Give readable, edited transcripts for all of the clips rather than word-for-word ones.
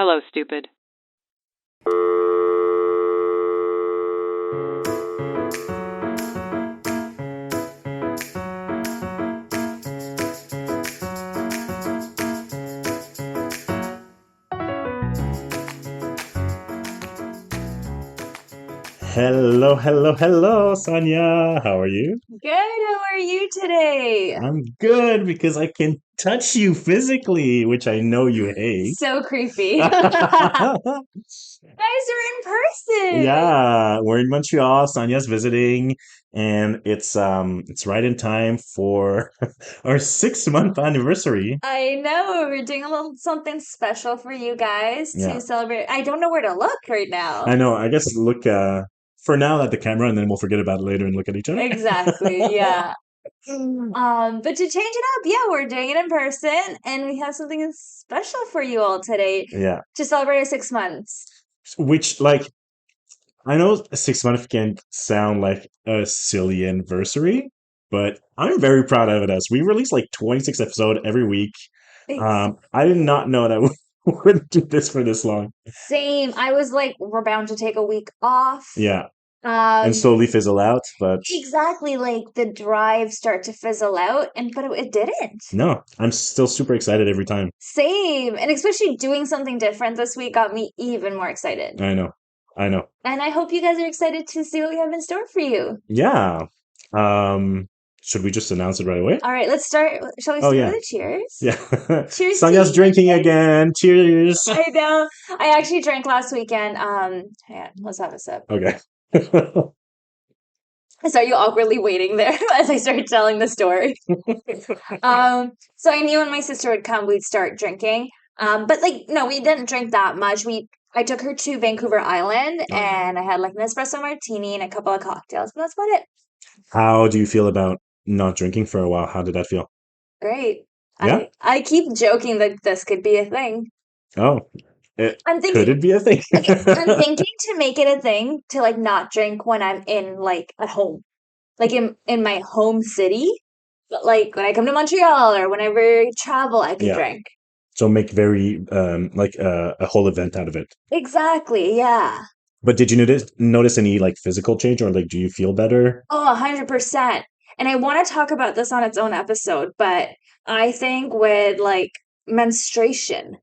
Hello, stupid. Hello, hello, hello, Saniya. How are you? Good. How are you today? I'm good because I can touch you physically, which I know you hate. So creepy. Guys are in person. Yeah, we're in Montreal. Sania's visiting, and it's right in time for our 6 month anniversary. I know. We're doing a little something special for you guys Yeah, to celebrate. I don't know where to look right now. I know. I guess look for now at the camera, and then we'll forget about it later and look at each other. Exactly. Yeah. But to change it up, yeah, we're doing it in person, and we have something special for you all today Yeah, to celebrate our 6 months. which I know 6 months can sound like a silly anniversary, but I'm very proud of it as we release like 26 episodes every week. Ex- I did not know that we would do this for this long. Same. I was like, we're bound to take a week off. Yeah, and Um, slowly fizzle out, but Exactly, like the drive start to fizzle out, and but it didn't. no, I'm still super excited every time. Same, and especially doing something different this week got me even more excited. I know, I know. And I hope you guys are excited to see what we have in store for you. Yeah. Um, should we just announce it right away? All right, let's start. Shall we Oh start yeah, with a cheers? yeah. Cheers to Sonya's you drinking again. again. Cheers. I know. I actually drank last weekend. Hang on, let's have a sip. Okay. I saw you awkwardly waiting there as I started telling the story. So I knew when my sister would come, we'd start drinking. But like, no, we didn't drink that much. I took her to Vancouver Island Oh yeah. and I had like an espresso martini and a couple of cocktails, but that's about it. How do you feel about not drinking for a while? How did that feel? Great. Yeah? I keep joking that this could be a thing. Oh, I'm could thinking it be a thing? okay, I'm thinking to make it a thing to like not drink when I'm in like at home. Like in my home city. But like when I come to Montreal or whenever I travel, I could Yeah. drink. So make very a whole event out of it. Exactly, yeah. But did you notice any like physical change, or like do you feel better? Oh, 100%. And I want to talk about this on its own episode, but I think with like menstruation,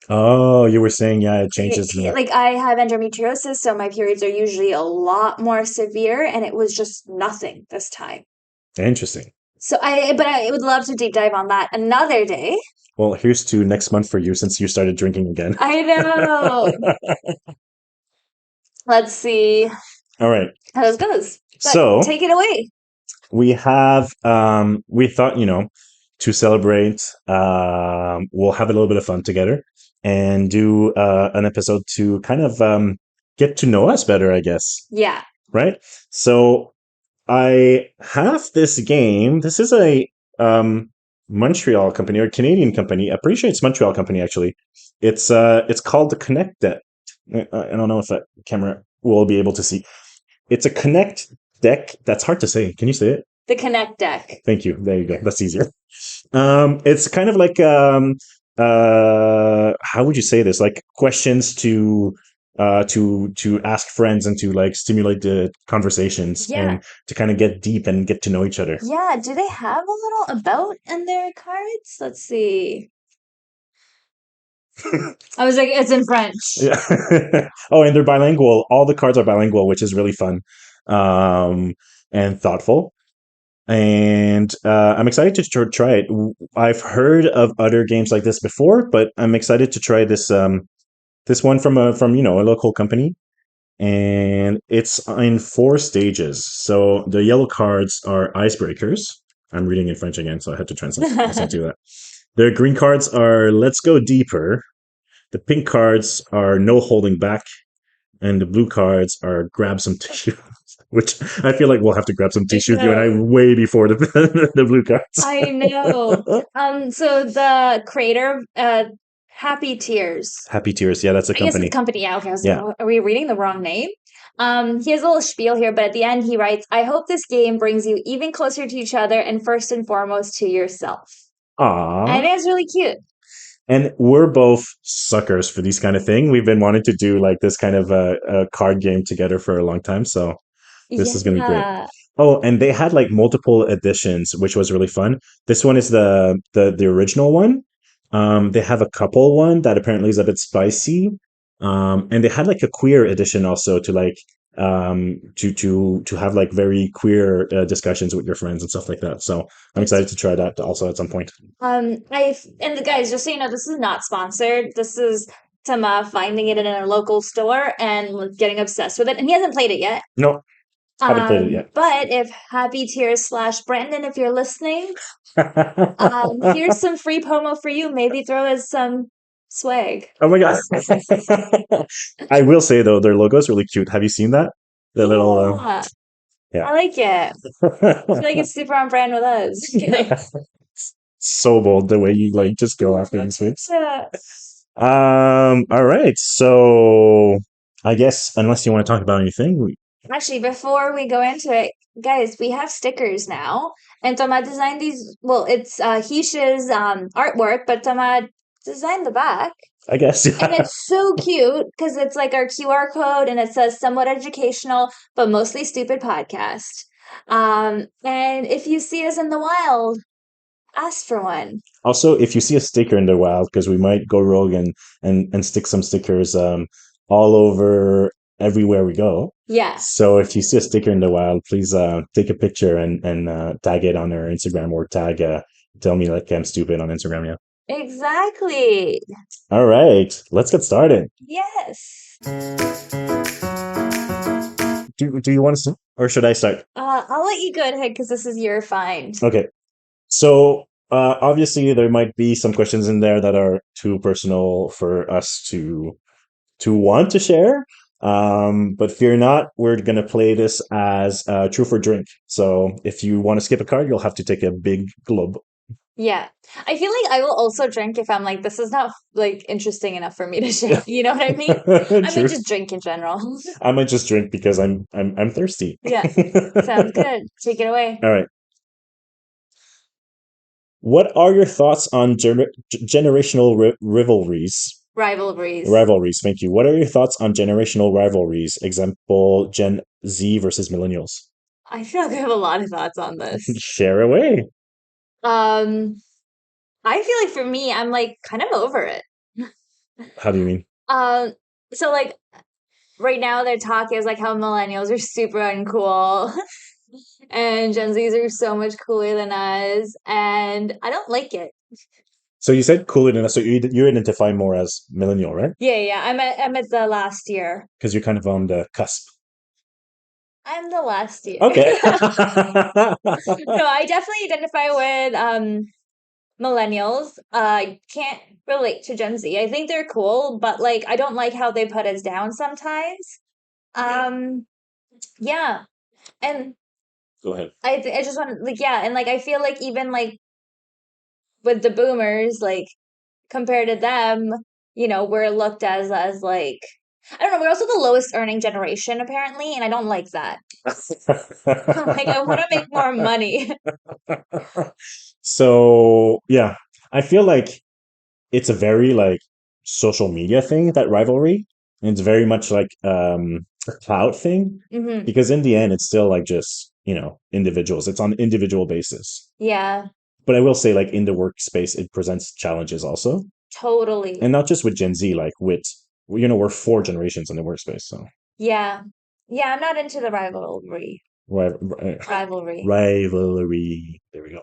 Oh, you were saying yeah, it changes the like I have endometriosis, so my periods are usually a lot more severe, and it was just nothing this time. interesting. But I would love to deep dive on that another day. Well, here's to next month for you since you started drinking again. I know. Let's see All right. how this goes. But So take it away. we have we thought, to celebrate, we'll have a little bit of fun together and do an episode to kind of get to know us better, I guess. Yeah. Right? So I have this game. This is a Montreal company or Canadian company. I'm pretty sure it's Montreal company actually. It's called the Connect Deck. I don't know if that camera will be able to see. It's a Connect deck. That's hard to say. Can you say it? The Connect deck. Thank you. There you go. That's easier. It's kind of like how would you say this? Like questions to ask friends and to like stimulate the conversations Yeah. and to kind of get deep and get to know each other. Yeah. Do they have a little about in their cards? Let's see. I was like, it's in French. Yeah. Oh, and they're bilingual. All the cards are bilingual, which is really fun, and thoughtful. And I'm excited to try it. I've heard of other games like this before, but I'm excited to try this one from a local company, and it's in 4 stages. So the yellow cards are icebreakers. I'm reading in French again, so I had to translate to that. The green cards are let's go deeper. The pink cards are no holding back, and the blue cards are grab some tissue. Which I feel like we'll have to grab some tissues, you and I, No. way before the blue cards. I know. So the creator, Happy Tears. Happy Tears. Yeah, that's a I guess it's company. company. Yeah, okay. I was like, Yeah. are we reading the wrong name? He has a little spiel here, but at the end he writes, I hope this game brings you even closer to each other and first and foremost to yourself. I Aw. think it's really cute. And we're both suckers for these kind of thing. We've been wanting to do like this kind of a card game together for a long time. So this is going to be great. Yeah. Oh, and they had like multiple editions, which was really fun. This one is the original one. They have a couple one that apparently is a bit spicy. And they had like a queer edition also to like to have like very queer discussions with your friends and stuff like that. So I'm That's excited to try that also at some point. I and the guys, just so you know, this is not sponsored. This is Tama finding it in a local store and getting obsessed with it. And he hasn't played it yet. No, haven't played it yet. But if Happy Tears slash Brandon, if you're listening, here's some free promo for you. Maybe throw us some swag. Oh my god! I will say though, their logo is really cute. Have you seen that? The little Yeah, yeah. I like it. I feel like it's super on brand with us. Kidding. So bold the way you like just go after these things. Yeah. All right. So I guess unless you want to talk about anything, Actually, before we go into it, guys, we have stickers now. And Tama designed these. Well, it's Hisha's artwork, but Tama designed the back. I guess And yeah. it's so cute because it's like our QR code and it says somewhat educational, but mostly stupid podcast. And if you see us in the wild, ask for one. Also, if you see a sticker in the wild, because we might go rogue and stick some stickers all over everywhere we go. Yeah, So if you see a sticker in the wild, please take a picture and tag it on our Instagram or tag tell me like I'm stupid on Instagram. Yeah. exactly. All right, let's get started. Yes. Do you want to start or should I start? I'll let you go ahead because this is your find. Okay. So obviously there might be some questions in there that are too personal for us to want to share. But fear not, we're gonna play this as true for drink. So if you want to skip a card, you'll have to take a big glub. Yeah. I feel like I will also drink if I'm like, this is not like interesting enough for me to share. You know what I mean? I might True. just drink in general. I might just drink because I'm thirsty. Yeah. Sounds good. Take it away. All right. What are your thoughts on generational rivalries? Rivalries. Rivalries, thank you. What are your thoughts on generational rivalries? Example, Gen Z versus millennials. I feel like I have a lot of thoughts on this. Share away. Um, I feel like for me, I'm like kind of over it. How do you mean? Um, so like right now their talk is like how millennials are super uncool and Gen Zs are so much cooler than us, and I don't like it. So you said cooler than us, so you identify more as millennial, right? Yeah, I'm at the last year. Because you're kind of on the cusp. I'm the last year. Okay. No, I definitely identify with millennials. I can't relate to Gen Z. I think they're cool, but like I don't like how they put us down sometimes. Um, yeah, and Go ahead. I just want to like yeah, and like I feel like even like with the boomers, like compared to them, we're looked as like I don't know, we're also the lowest earning generation apparently, and I don't like that. Like I want to make more money. So yeah, I feel like it's a very like social media thing, that rivalry. And it's very much like a clout thing. Hmm. Because in the end it's still like just, individuals. It's on individual basis. Yeah, But I will say like in the workspace it presents challenges also. And totally. not just with Gen Z, like with we're four generations in the workspace, so Yeah. Yeah, I'm not into the rivalry. ri- Rivalry. rivalry. There we go.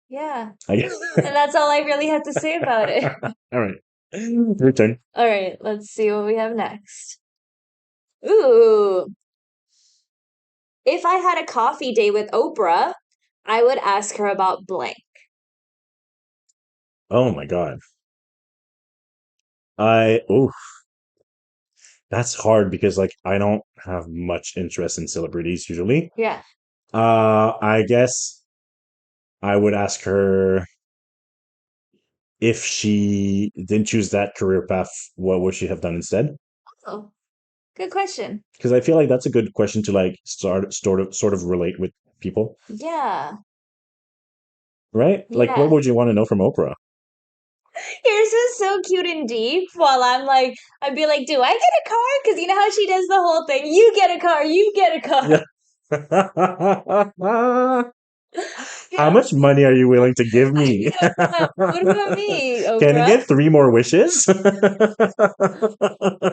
Yeah. I guess. And that's all I really have to say about it. All right. Your turn. All right, let's see what we have next. Ooh. If I had a coffee date with Oprah, I would ask her about blank. Oh my god. Oh, that's hard because like I don't have much interest in celebrities usually. Yeah. I guess I would ask her if she didn't choose that career path, what would she have done instead? Oh, good question. Because I feel like that's a good question to like sort of relate with people, Yeah. right? Like, what Yeah. would you want to know from Oprah? Yours is so cute and deep. While I'm like, I'd be like, do I get a car? Because you know how she does the whole thing. You get a car. You get a car. Yeah. How Yeah. much money are you willing to give I me? know. What about me, Can I Oprah? get three more wishes?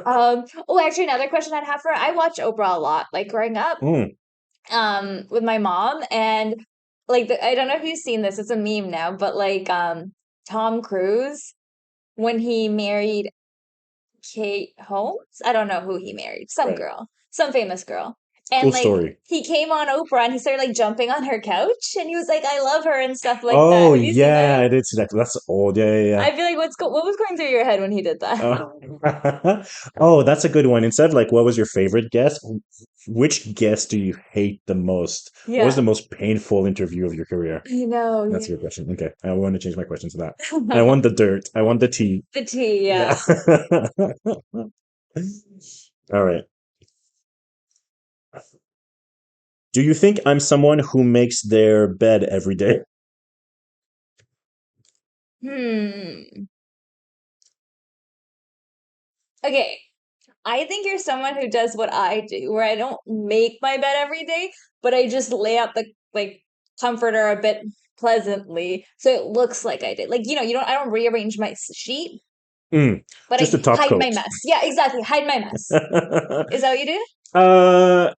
Oh, actually, another question I'd have for her. I watched Oprah a lot, like growing up, Mm, with my mom, and like I don't know if you've seen this. It's a meme now, but like Tom Cruise when he married Kate Holmes. I don't know who he married. Some right. girl, some famous girl. And Cool like story. he came on Oprah and he started like jumping on her couch and he was like, "I love her" and stuff like that. Oh Have you seen yeah, that? I did see that. That's old. Yeah, yeah, yeah. I feel like what was going through your head when he did that? Oh, that's a good one. Instead of like, what was your favorite guest? Which guest do you hate the most? What was the Yeah, most painful interview of your career? I know. That's Yeah. your question. Okay, I want to change my question to that. I want the dirt. I want the tea. The tea. Yeah. Yeah. All right. Do you think I'm someone who makes their bed every day? Hmm. Okay. I think you're someone who does what I do, where I don't make my bed every day, but I just lay out the like comforter a bit pleasantly so it looks like I did. Like, I don't rearrange my sheet, Mm, but just a I top hide coat. my mess. Yeah, exactly. Hide my mess. Is that what you do? uh,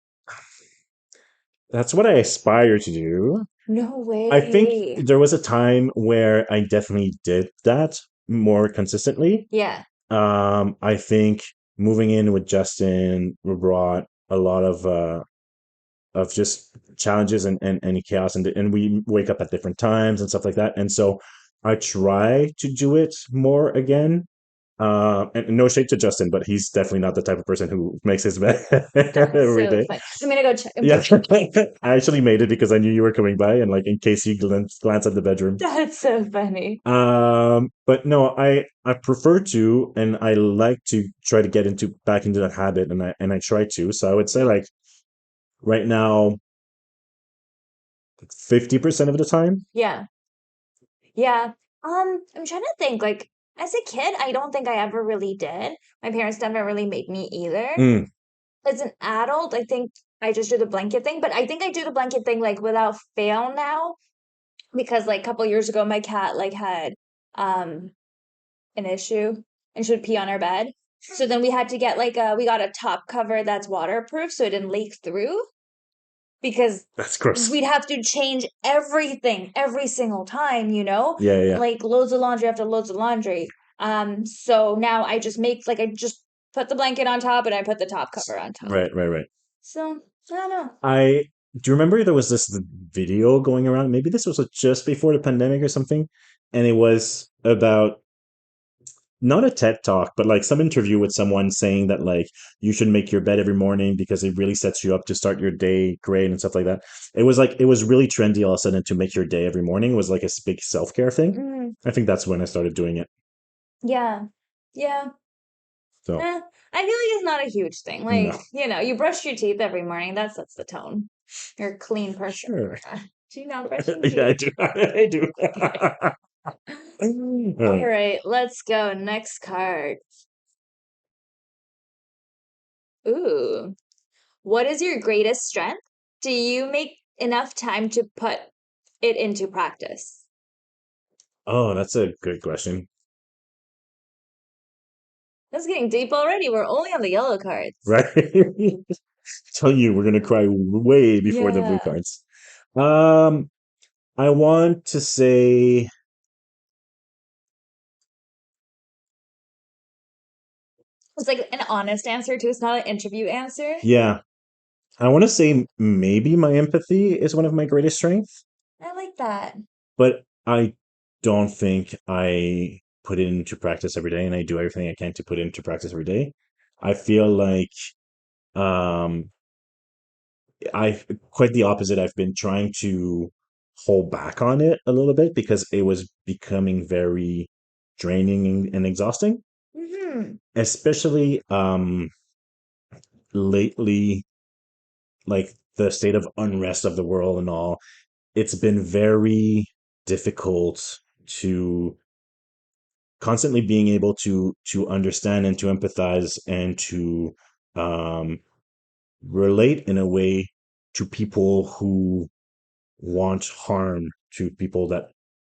that's what I aspire to do. No I think way. there was a time where I definitely did that more consistently. Yeah. I think moving in with Justin brought a lot of just challenges and chaos, and we wake up at different times and stuff like that. And so I try to do it more again. And no shade to Justin, but he's definitely not the type of person who makes his bed That's every so day. funny. I'm gonna go check. I'm Yeah, gonna check. I actually made it because I knew you were coming by, and like in case you glance at the bedroom. That's so funny. But no, I prefer to, and I like to try to get into back into that habit, and I try to. So I would say like right now, 50% of the time. Yeah. Yeah. I'm trying to think, like, as a kid, I don't think I ever really did. My parents never really made me either. Mm, As an adult, I think I just do the blanket thing, but I think I do the blanket thing like without fail now because like a couple years ago my cat like had um an issue and she would pee on our bed. So then we had to get we got a top cover that's waterproof so it didn't leak through because that's gross. we'd have to change everything every single time, Yeah, yeah, yeah. like loads of laundry after loads of laundry. So now I just make like I just put the blanket on top and I put the top cover on top. Right, right, right. So I don't know. I do you remember there was this video going around? Maybe this was just before the pandemic or something, and it was about not a TED talk, but like some interview with someone saying that like you should make your bed every morning because it really sets you up to start your day great and stuff like that. It was really trendy all of a sudden to make your day every morning. It was like a big self care thing. Mm, I think that's when I started doing it. yeah, yeah. So I feel like it's not a huge thing. no, Like, you brush your teeth every morning. That sets the tone. You're a clean person. sure, Do you not brush your yeah, I teeth? do, I do. Okay. All All right. right, let's go. Next card. Ooh. What is your greatest strength? Do you make enough time to put it into practice? Oh, that's a good question. That's getting deep already. We're only on the yellow cards. Right? Tell you, we're gonna cry way before the blue Yeah. cards. Um, I want to say, It's like an honest answer too. It's not an interview answer. yeah, I want to say maybe my empathy is one of my greatest strengths, I like that. but I don't think I put it into practice every day, and I do everything I can to put it into practice every day. I feel like um, I quite the opposite. I've been trying to hold back on it a little bit because it was becoming very draining and exhausting, Hmm. especially lately, like the state of unrest of the world and all. It's been very difficult to constantly being able to understand and to empathize and to um, relate in a way to people who want harm to people that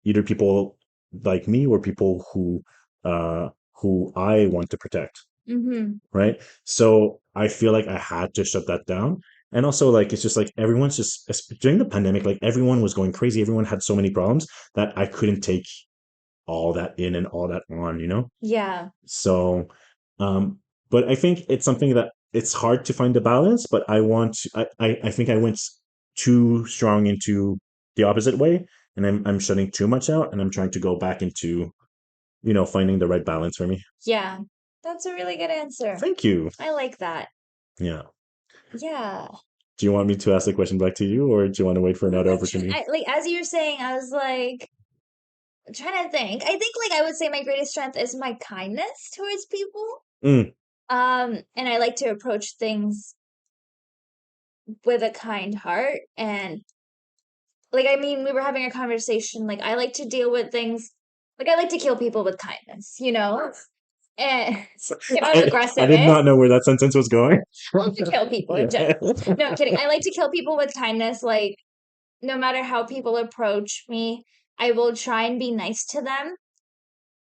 either people like me or people who I want to protect, Mm-hmm. right? So I feel like I had to shut that down. And also, like, it's just like everyone's just during the pandemic, like everyone was going crazy. Everyone had so many problems that I couldn't take all that in and all that on, you know? Yeah. So, um, but I think it's something that it's hard to find a balance, but I think I went too strong into the opposite way, and I'm shutting too much out, and I'm trying to go back into, finding the right balance for me. Yeah. That's a really good answer. Thank you. I like that. Yeah. Yeah. Do you want me to ask the question back to you, or do you want to wait for Well, another opportunity? like as you were saying, I was like trying to think. I think like I would say my greatest strength is my kindness towards people. Mm, And I like to approach things with a kind heart. And like I mean, we were having a conversation. Like I like to deal with things. Like I like to kill people with kindness. And I did aggressiveness. not know where that sentence was going. I like to kill people in Yeah. general. No, I'm kidding. I like to kill people with kindness. Like no matter how people approach me, I will try and be nice to them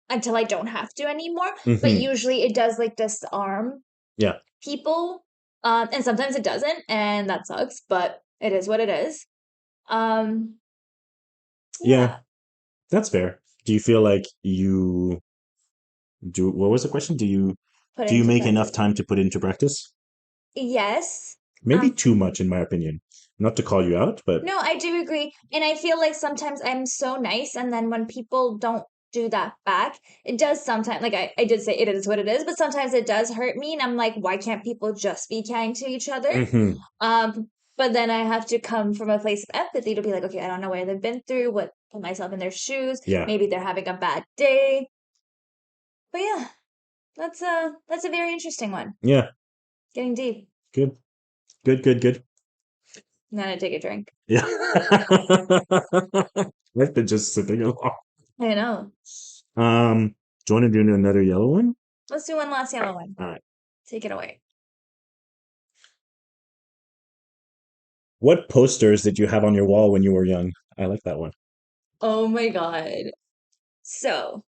until I don't have to anymore. But Hmm. usually it does like disarm Yeah. people. And sometimes it doesn't, and that sucks, but it is what it is. Um, Yeah. yeah, That's fair. Do you feel like you do? What was the question? put Do you into make enough practice. time to put into practice? Yes. Maybe Um, too much, in my opinion. Not to call you out, but no, I do agree. And I feel like sometimes I'm so nice, and then when people don't do that back, it does sometimes, like I did say it is what it is, but sometimes it does hurt me. And I'm like, why can't people just be kind to each other? hmm, But then I have to come from a place of empathy to be like, okay, I don't know where they've been through, what put myself in their shoes. yeah, Maybe they're having a bad day. But yeah, that's a very interesting one. yeah, Getting deep. good, good, good, good. I'm gonna take a drink. Yeah, I've been just sipping along. I know. Do you want to do another yellow one? Let's do one last yellow one. All right. Take it away. What posters did you have on your wall when you were young? I like that one. Oh my God. So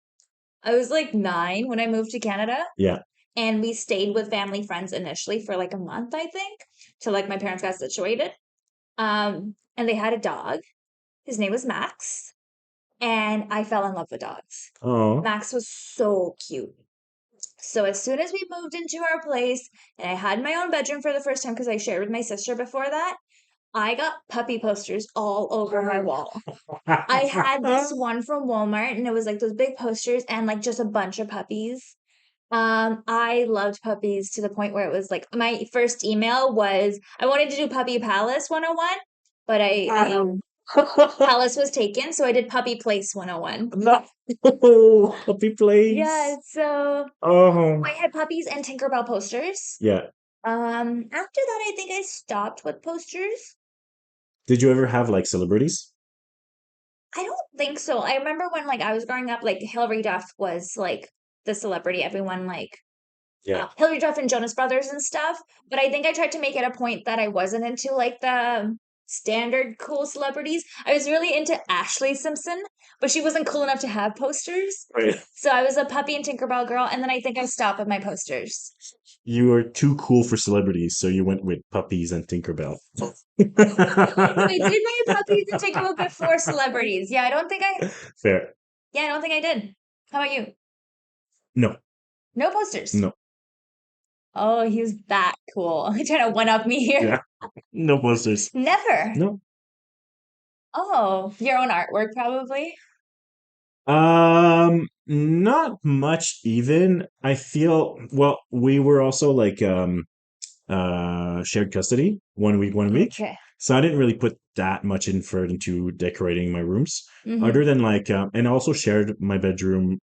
I was like 9 when I moved to Canada, Yeah. and we stayed with family friends initially for like a month, I think, till like my parents got situated. And they had a dog. His name was Max, and I fell in love with dogs. Oh. Max was so cute. So as soon as we moved into our place and I had my own bedroom for the first time because I shared with my sister before that, I got puppy posters all over my wall. I had this one from Walmart and it was like those big posters and like just a bunch of puppies. I loved puppies to the point where it was like my first email was I wanted to do Puppy Palace 101, but Palace was taken, so I did Puppy Place 101. No. Puppy Yeah, place. so Oh. I had puppies and Tinkerbell posters. Yeah. After that, I think I stopped with posters. Did you ever have like celebrities? I don't think so. I remember when like I was growing up, like Hilary Duff was like the celebrity. Everyone like Yeah. Hilary Duff and Jonas Brothers and stuff. But I think I tried to make it a point that I wasn't into like the standard cool celebrities. I was really into Ashley Simpson, but she wasn't cool enough to have posters. Right. So I was a puppy and Tinkerbell girl, and then I think I stopped with my posters. You were too cool for celebrities, so you went with puppies and Tinkerbell. But I did my puppies and Tinkerbell before celebrities. Fair. Yeah, I don't think I did. How about you? No, No posters. no, Oh, he was that cool. You're trying to one up me here. yeah, no posters. Never. No. Oh, your own artwork probably. Not much even. I feel, well, we were also like shared custody 1 week, 1 week. Okay. So I didn't really put that much effort into decorating my rooms, other Mm-hmm. than like, and I also shared my bedroom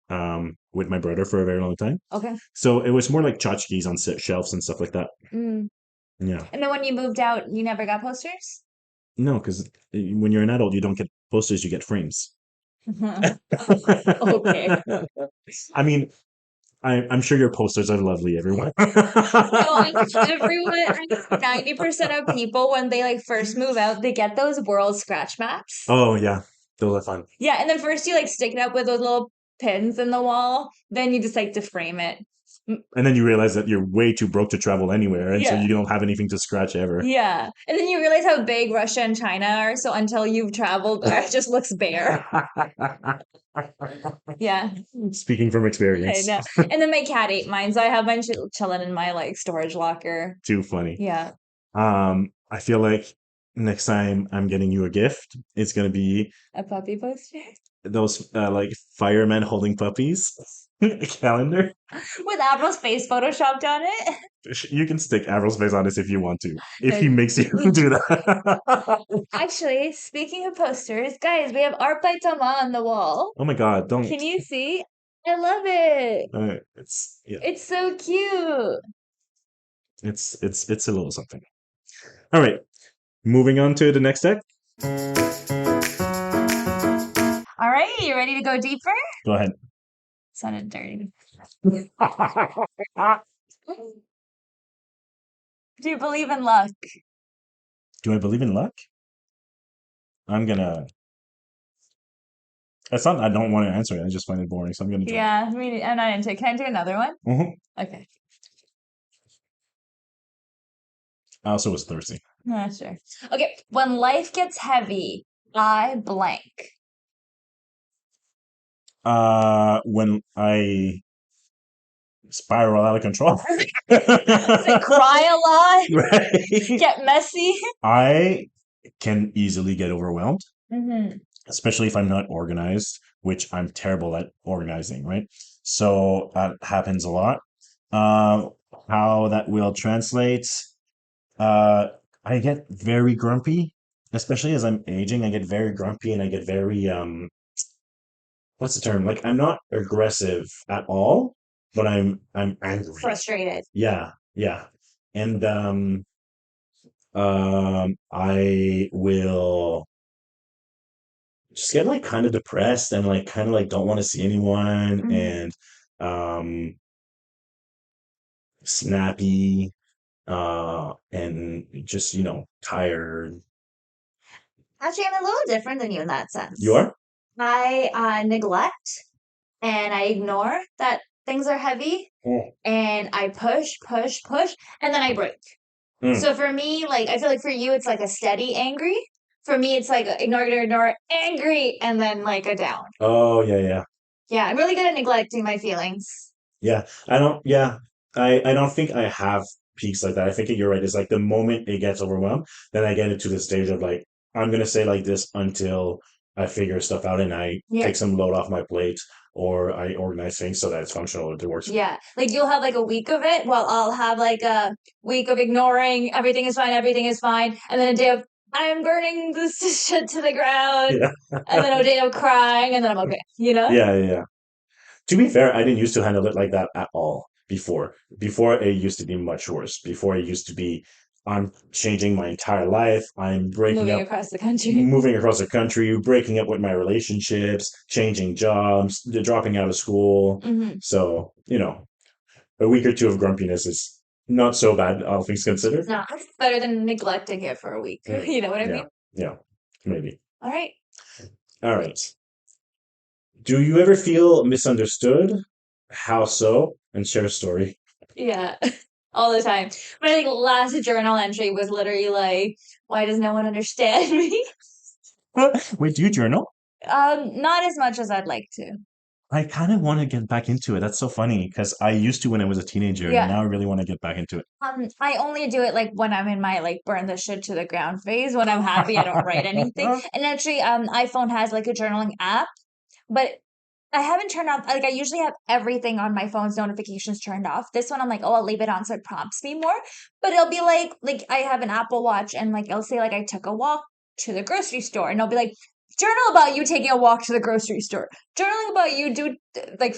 with my brother for a very long time. Okay. So it was more like tchotchkes on shelves and stuff like that. Mm. Yeah. And then when you moved out, you never got posters? No, because when you're an adult, you don't get posters, you get frames. Okay. I mean, I'm sure your posters are lovely, everyone. No, everyone, I think 90% of people, when they like first move out, they get those world scratch maps. Oh yeah, those are fun. Yeah, and then first you like stick it up with those little pins in the wall, then you decide to frame it. And then you realize that you're way too broke to travel anywhere, and so Yeah. you don't have anything to scratch ever. Yeah. And then you realize how big Russia and China are, so until you've traveled there, it just looks bare. Yeah. Speaking from I experience. know. And then my cat ate mine, so I have mine chilling in my like storage locker. Too funny. Yeah. I feel like next time I'm getting you a gift, it's gonna be A puppy poster those like firemen holding puppies calendar. with April's face photoshopped on it. You can stick Avril's face on this if you want to, if he No. makes you do that. Actually, speaking of posters, guys, we have art by Thomas on the wall. Oh my god, don't. Can you see? I love it. It's yeah, It's so cute. it's a little something. All right, moving on to the next deck. All right, you ready to go deeper? Go ahead. Sounded dirty. Do you believe in luck? Do I believe in luck? I'm gonna. It's not. I don't want to answer it. I just find it boring, so I'm gonna drink. Yeah, I'm not into it. Can I do another one? Mhm. Okay. I also was thirsty. Sure. Okay. When life gets heavy, I blank. When I spiral out of control, Say cry a lot, right? get messy. I can easily get overwhelmed, Hmm. especially if I'm not organized, which I'm terrible at organizing, right? So that happens a lot. Um, how that will translate, uh, I get very grumpy, especially as I'm aging. I get very grumpy and I get very what's the term? Like I'm not aggressive at all, but I'm angry. Frustrated. Yeah, yeah. And I will just get like kind of depressed and like kind of like don't want to see anyone Hmm. and um snappy and just tired. Actually, I'm a little different than you in that You sense. are? I neglect and I ignore that things are heavy Mm. and I push, push, push, and then I break. Mm. So for me, like I feel like for you, it's like a steady angry. For me, it's like ignore, ignore, ignore, angry, and then like a down. Oh yeah, yeah. Yeah, I'm really good at neglecting my feelings. Yeah, I don't. Yeah, I don't think I have peaks like that. I think you're right. It's like the moment it gets overwhelmed, then I get into the stage of like I'm gonna say like this until I figure stuff out and I Yeah. take some load off my plate or I organize things so that it's functional. It works. Yeah. Like you'll have like a week of it, while I'll have like a week of ignoring everything is fine, everything is fine, and then a day of I'm burning this shit to the ground, Yeah. and then a day of crying, and then I'm okay, you know? Yeah, yeah, yeah. To be fair, I didn't used to handle it like that at all before. Before it used to be much worse. Before it used to be, I'm changing my entire life. I'm breaking Moving up, across the country. moving across the country, breaking up with my relationships, changing jobs, dropping out of school. Hmm. So, a week or two of grumpiness is not so bad, all things considered. No, it's better than neglecting it for a week. Mm. You know what I Yeah, mean? yeah, maybe. All right. All right. Do you ever feel misunderstood? How so? And share a story. Yeah. All the time. But I think last journal entry was literally like, why does no one understand me? Wait, do you journal? Not as much as I'd like to. I kind of want to get back into it. That's so funny because I used to when I was a teenager, and Yeah. now I really want to get back into it. I only do it like when I'm in my like burn the shit to the ground phase. When I'm happy, I don't write anything. And actually, iPhone has like a journaling app, but I haven't turned off. Like I usually have everything on my phone's notifications turned off. This one, I'm like, oh, I'll leave it on so it prompts me more. But it'll be like I have an Apple Watch, and like it'll say like I took a walk to the grocery store, and it'll be like journal about you taking a walk to the grocery store. Journaling about you do like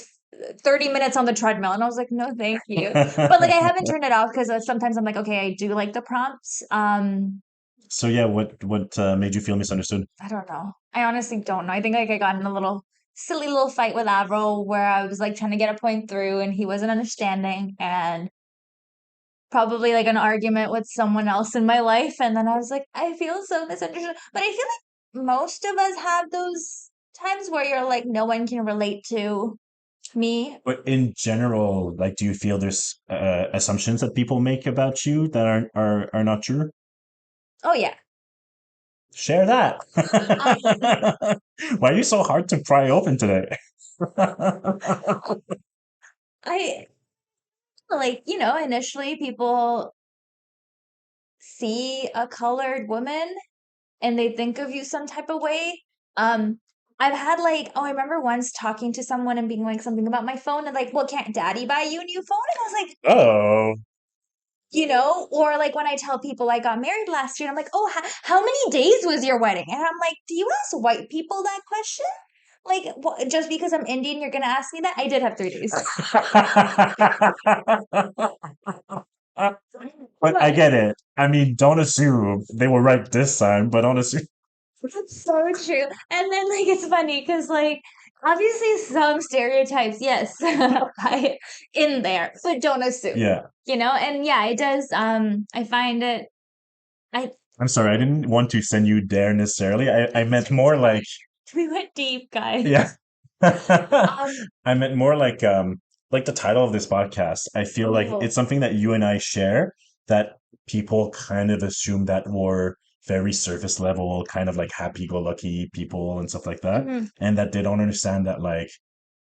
30 minutes on the treadmill, and I was like, no, thank you. But like I haven't turned it off because sometimes I'm like, okay, I do like the prompts. So yeah, what made you feel misunderstood? I don't know. I honestly don't know. I think like I got in a little silly little fight with Avril where I was like trying to get a point through and he wasn't understanding and probably like an argument with someone else in my life. And then I was like, I feel so misunderstood. But I feel like most of us have those times where you're like, no one can relate to me. But in general, like, do you feel there's assumptions that people make about you that are not true? Oh yeah. Share that. Um, Why are you so hard to pry open today? I like, initially people see a colored woman and they think of you some type of way. Um, I've had like, oh, I remember once talking to someone and being like something about my phone and like, well, can't daddy buy you a new phone? And I was like, Oh. or like when I tell people I got married last year, and I'm like, oh, how many days was your wedding? And I'm like, do you ask white people that question? Like, just because I'm Indian, you're gonna ask me that? I did have 3 days. But I But get it. I mean, don't assume they were right this time, but don't assume. that's so true. And then like it's funny because like obviously some stereotypes, yes, in there, but don't assume. Yeah. And yeah, it does. I find it. I I'm sorry, I didn't want to send you there necessarily. I meant more like, we went deep, yeah. guys. Um. I meant more like the title of this podcast. I feel like Oh. it's something that you and I share that people kind of assume that we're very surface level, kind of like happy go lucky people and stuff like that. Mhm. And that they don't understand that like,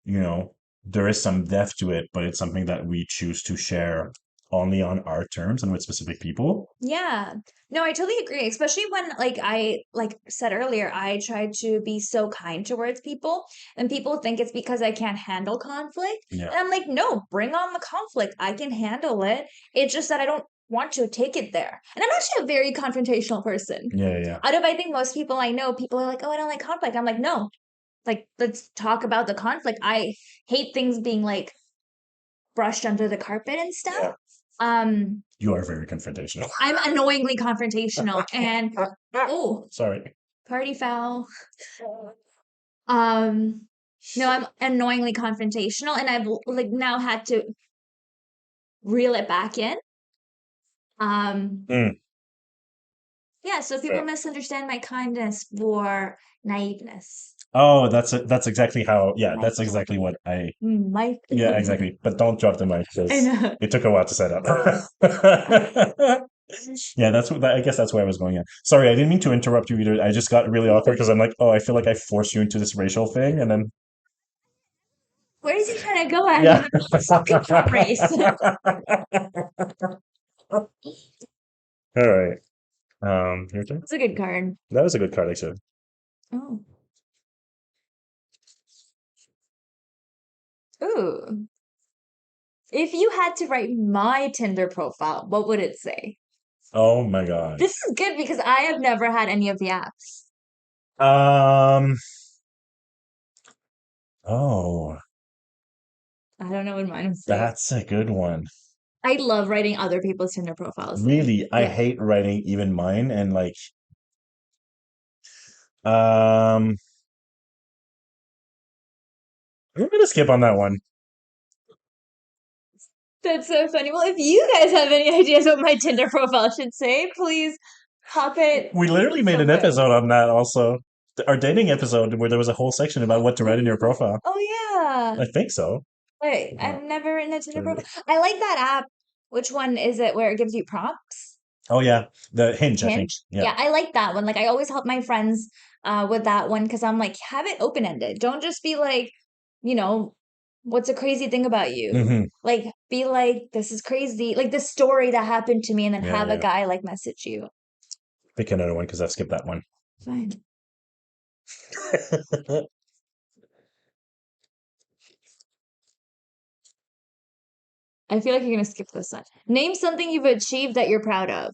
you know, there is some depth to it, but it's something that we choose to share only on our terms and with specific people. Yeah. No, I totally agree. Especially when, like I like said earlier, I try to be so kind towards people, and people think it's because I can't handle conflict. Yeah. And I'm like, no, bring on the conflict. I can handle it. It's just that I don't want to take it there. And I'm actually a very confrontational person. Yeah, yeah. Out of I think most people I know, people are like, oh, I don't like conflict. I'm like, no, like let's talk about the conflict. I hate things being like brushed under the carpet and stuff. Yeah. Um, You are very confrontational. I'm annoyingly confrontational and oh, Sorry. party foul. Um, no, I'm annoyingly confrontational and I've like now had to reel it back in. Um, Mm, yeah, so people fair. misunderstand my kindness for naiveness. Oh, that's exactly how, yeah, that's Michael. exactly what I, yeah, Michael. exactly. But don't drop the mic I because know. it took a while to set up. Yeah, I guess that's where I was going at. Sorry, I didn't mean to interrupt you either. I just got really awkward because I'm like, oh, I feel like I forced you into this racial thing, and then Where is he trying to go at? yeah. Good job, race. All right. Your turn. It's a good card. That was a good card, actually. Oh. Ooh. If you had to write my Tinder profile, what would it say? Oh my God. This is good because I have never had any of the apps. Um. Oh, I don't know what mine would say. that's a good one. I love writing other people's Tinder profiles though. Really, I Yeah. hate writing even mine, and like, um, I'm gonna skip on that one. That's so funny. Well, if you guys have any ideas what my Tinder profile should say, please pop it We literally made an somewhere. episode on that also. Our dating episode where there was a whole section about what to write in your profile. Oh yeah. I think so. Wait, Uh, I've never written a Tinder profile. I like that app. Which one is it where it gives you prompts? Oh yeah, the Hinge, I think. Hinge. Yeah. Yeah, I like that one. Like I always help my friends with that one because I'm like, have it open ended. Don't just be like, you know, what's a crazy thing about you? Hmm. Like be like, this is crazy. Like the story that happened to me, and then Yeah, have a yeah. guy like message you. Pick another one because I've skipped that one. Fine. I feel like you're gonna skip this one. Name something you've achieved that you're proud of.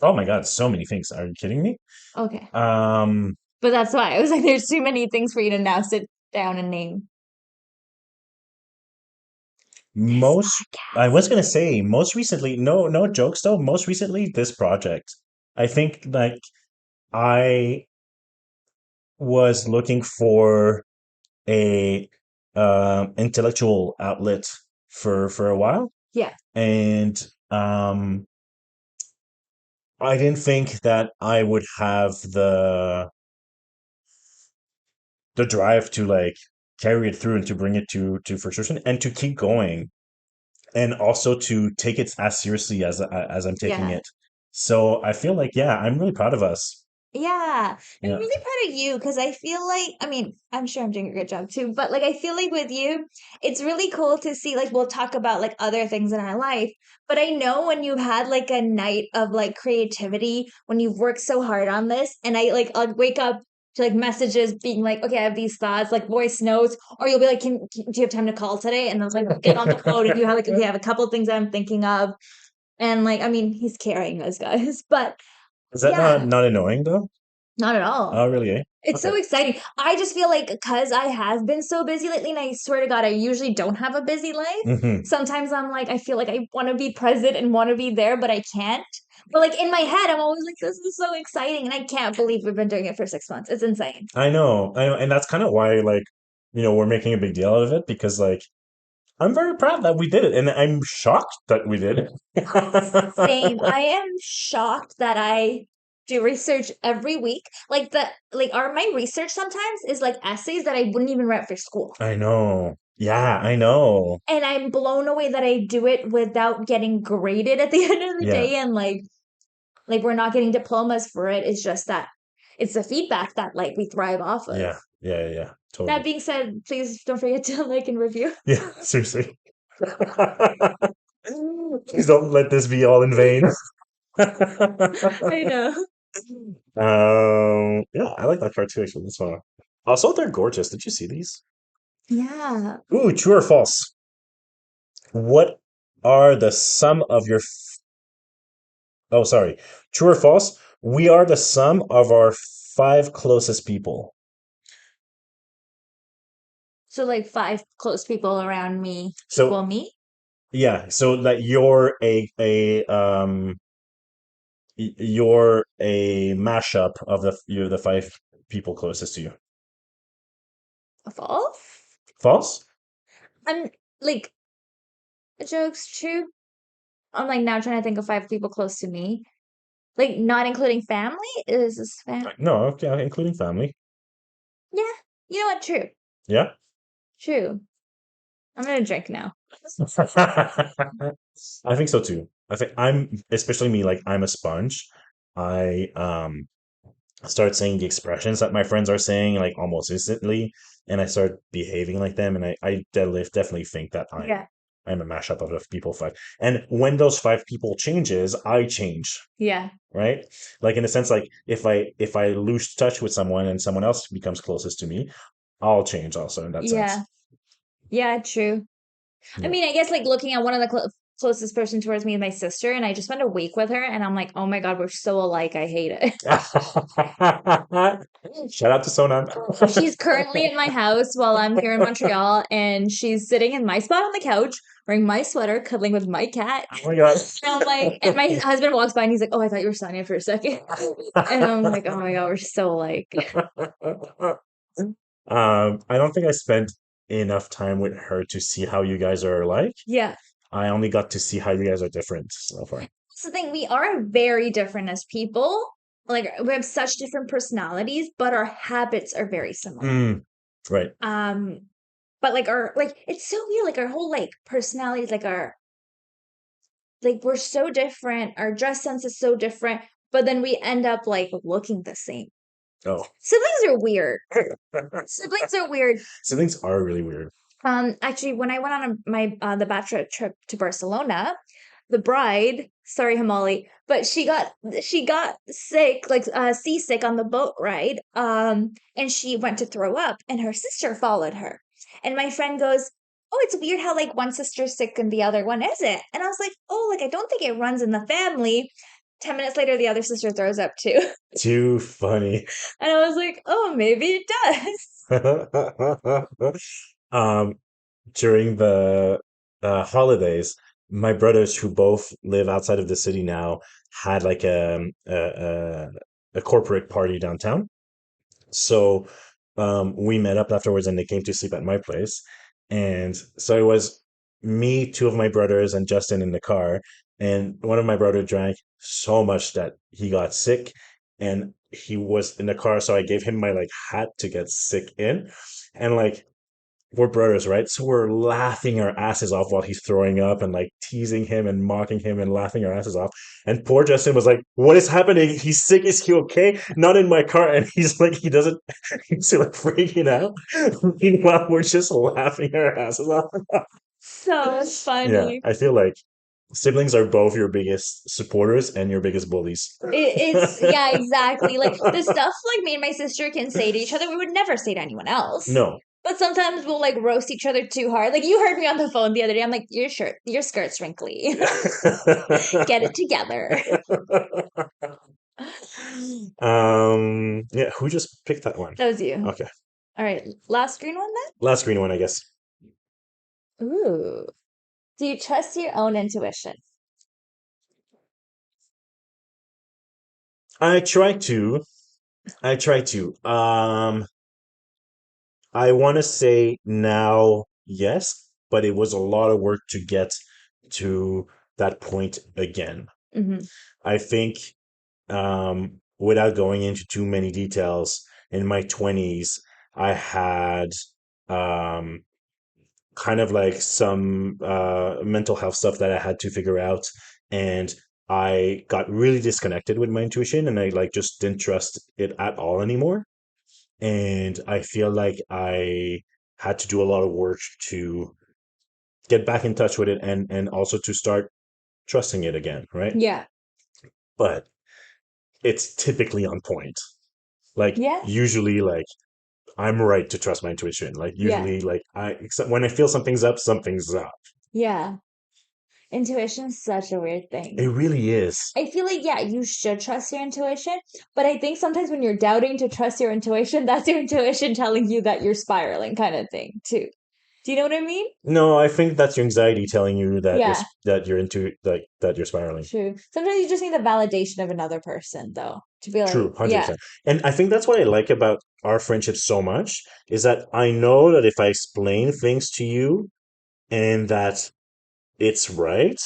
Oh my God, so many things. Are you kidding me? Okay. Um, But that's why I was like, there's too many things for you to now sit down and name. This most I was podcast. gonna say most recently, no, no jokes though. Most recently, this project. I think like I was looking for a intellectual outlet for a while, Yeah. and I didn't think that I would have the drive to like carry it through and to bring it to fruition and to keep going and also to take it as seriously as I'm taking Yeah. it. So I feel like yeah, I'm really proud of us. Yeah, I'm Yeah. really proud of you because I feel like, I mean, I'm sure I'm doing a good job too, but like I feel like with you, it's really cool to see like we'll talk about like other things in our life, but I know when you've had like a night of like creativity, when you've worked so hard on this, and I'll wake up to like messages being like, okay, I have these thoughts, like voice notes, or you'll be like, do you have time to call today? And I was like, get on the phone, and you have like, okay, I have a couple things I'm thinking of, and like, I mean, he's carrying us guys, but Is that yeah, not annoying though? not at all. Oh, really? Eh? It's Okay. so exciting. I just feel like because I have been so busy lately, and I swear to God, I usually don't have a busy life. Hmm. Sometimes I'm like, I feel like I want to be present and want to be there, but I can't. But like in my head, I'm always like, this is so exciting. And I can't believe we've been doing it for 6 months. It's insane. I know, and that's kind of why like we're making a big deal out of it because like I'm very proud that we did it, and I'm shocked that we did it. Same. I am shocked that I do research every week. My research sometimes is like essays that I wouldn't even write for school. I know. Yeah, I know. And I'm blown away that I do it without getting graded at the end of the Yeah, day and like we're not getting diplomas for it. It's just that it's the feedback that like we thrive off of. yeah, That totally. being said, please don't forget to like and review. Yeah, seriously. Please don't let this be all in vain. I know. Yeah, I like that card too, actually. That's fun. Also, they're gorgeous. Did you see these? Yeah. Ooh, true or false? What are the sum of your oh, sorry. True or false? We are the sum of our five closest people. So like five close people around me So equal me. yeah, so that you're a mashup of you're the five people closest to you. False? False? I'm like the joke's true. I'm like now trying to think of five people close to me. Like not including family? Is this No, okay, including family. Yeah. You know what? True. Yeah. True. I'm gonna drink now. I think so too. I think I'm especially me, like I'm a sponge. I start saying the expressions that my friends are saying like almost instantly, and I start behaving like them, and I definitely think that Yeah. I'm a mashup of the people five. And when those five people changes, I change, Yeah. right? Like in a sense, like if I lose touch with someone and someone else becomes closest to me, I'll change also in that Yeah. sense. Yeah, true. I Yeah. mean, I guess like looking at one of the closest person towards me is my sister, and I just spent a week with her, and I'm like, oh my God, we're so alike. I hate it. Shout out to Sonan. She's currently at my house while I'm here in Montreal, and she's sitting in my spot on the couch, wearing my sweater, cuddling with my cat. Oh my god. And I'm like, and my husband walks by and he's like, oh, I thought you were Sania for a second. And I'm like, oh my God, we're so alike. I don't think I spent enough time with her to see how you guys are alike. Yeah. I only got to see how you guys are different so far. That's the thing. We are very different as people. Like we have such different personalities, but our habits are very similar. Mm, right. Um, but like our like it's so weird. Like our whole like personalities, like we're so different. Our dress sense is so different, but then we end up like looking the same. Oh. Siblings are weird. Siblings are weird. Siblings are really weird. Actually, when I went on my the bachelor trip to Barcelona, the bride, sorry, Hamali, but she got sick, like seasick on the boat ride. And she went to throw up, and her sister followed her. And my friend goes, "Oh, it's weird how like one sister's sick and the other one isn't." And I was like, "Oh, like I don't think it runs in the family." 10 minutes later, the other sister throws up too, Too funny. and I was like, "Oh, maybe it does." um, during the holidays, my brothers, who both live outside of the city now, had like a corporate party downtown. So we met up afterwards and they came to sleep at my place. And so it was me, two of my brothers, and Justin in the car. And one of my brother drank so much that he got sick and he was in the car. So I gave him my like hat to get sick in. And like we're brothers, right? So we're laughing our asses off while he's throwing up and like teasing him and mocking him and laughing our asses off. And poor Justin was like, "What is happening? He's sick. Is he okay? Not in my car." And he's like, he doesn't, he's like freaking out. Meanwhile, we're just laughing our asses off. So Yeah, funny. I feel like siblings are both your biggest supporters and your biggest bullies. It's yeah, exactly. Like the stuff like me and my sister can say to each other, we would never say to anyone else. No. But sometimes we'll like roast each other too hard. Like you heard me on the phone the other day. I'm like, your skirt's wrinkly. Get it together. Yeah, who just picked that one? That was you. Okay. All right, last green one Last green one, I guess. then. Ooh. Do you trust your own intuition? I try to. I try to. I want to say now, yes, but it was a lot of work to get to that point again. Hmm. I think, without going into too many details, in my 20s, I had um, kind of like some mental health stuff that I had to figure out. And I got really disconnected with my intuition and I like just didn't trust it at all anymore. And I feel like I had to do a lot of work to get back in touch with it and also to start trusting it again, right? Yeah. But it's typically on point. Like Yeah. usually like I'm right to trust my intuition. Like Yeah. usually like I except when I feel something's up, something's up. Yeah. Intuition's such a weird It thing. really is. I feel like, yeah, you should trust your intuition, but I think sometimes when you're doubting to trust your intuition, that's your intuition telling you that you're spiraling, kind of thing, too. Do you know what I mean? No, I think that's your anxiety telling you Yeah, that you're into like that you're spiraling. true. Sometimes you just need the validation of another person, though, to be True, like, yeah, 100%. And I think that's what I like about our friendship so much is that I know that if I explain things to you and that it's right,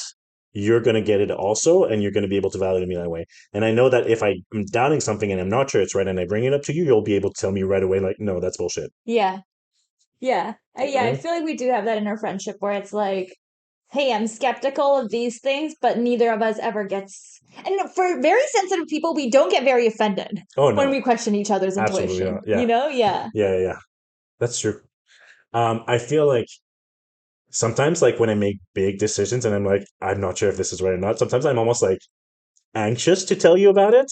you're going to get it also, and you're going to be able to validate me that way. And I know that if I'm doubting something and I'm not sure it's right and I bring it up to you, you'll be able to tell me right away, like, no, that's bullshit. yeah, yeah. Yeah, I Right? feel like we do have that in our friendship where it's like, hey, I'm skeptical of these things, but neither of us ever gets. And for very sensitive people, we don't get very offended Oh, when no, we question each other's absolutely intuition. not. Yeah, Yeah. yeah, yeah, yeah. That's true. I feel like sometimes, like when I make big decisions and I'm like, I'm not sure if this is right or not, sometimes I'm almost like anxious to tell you about it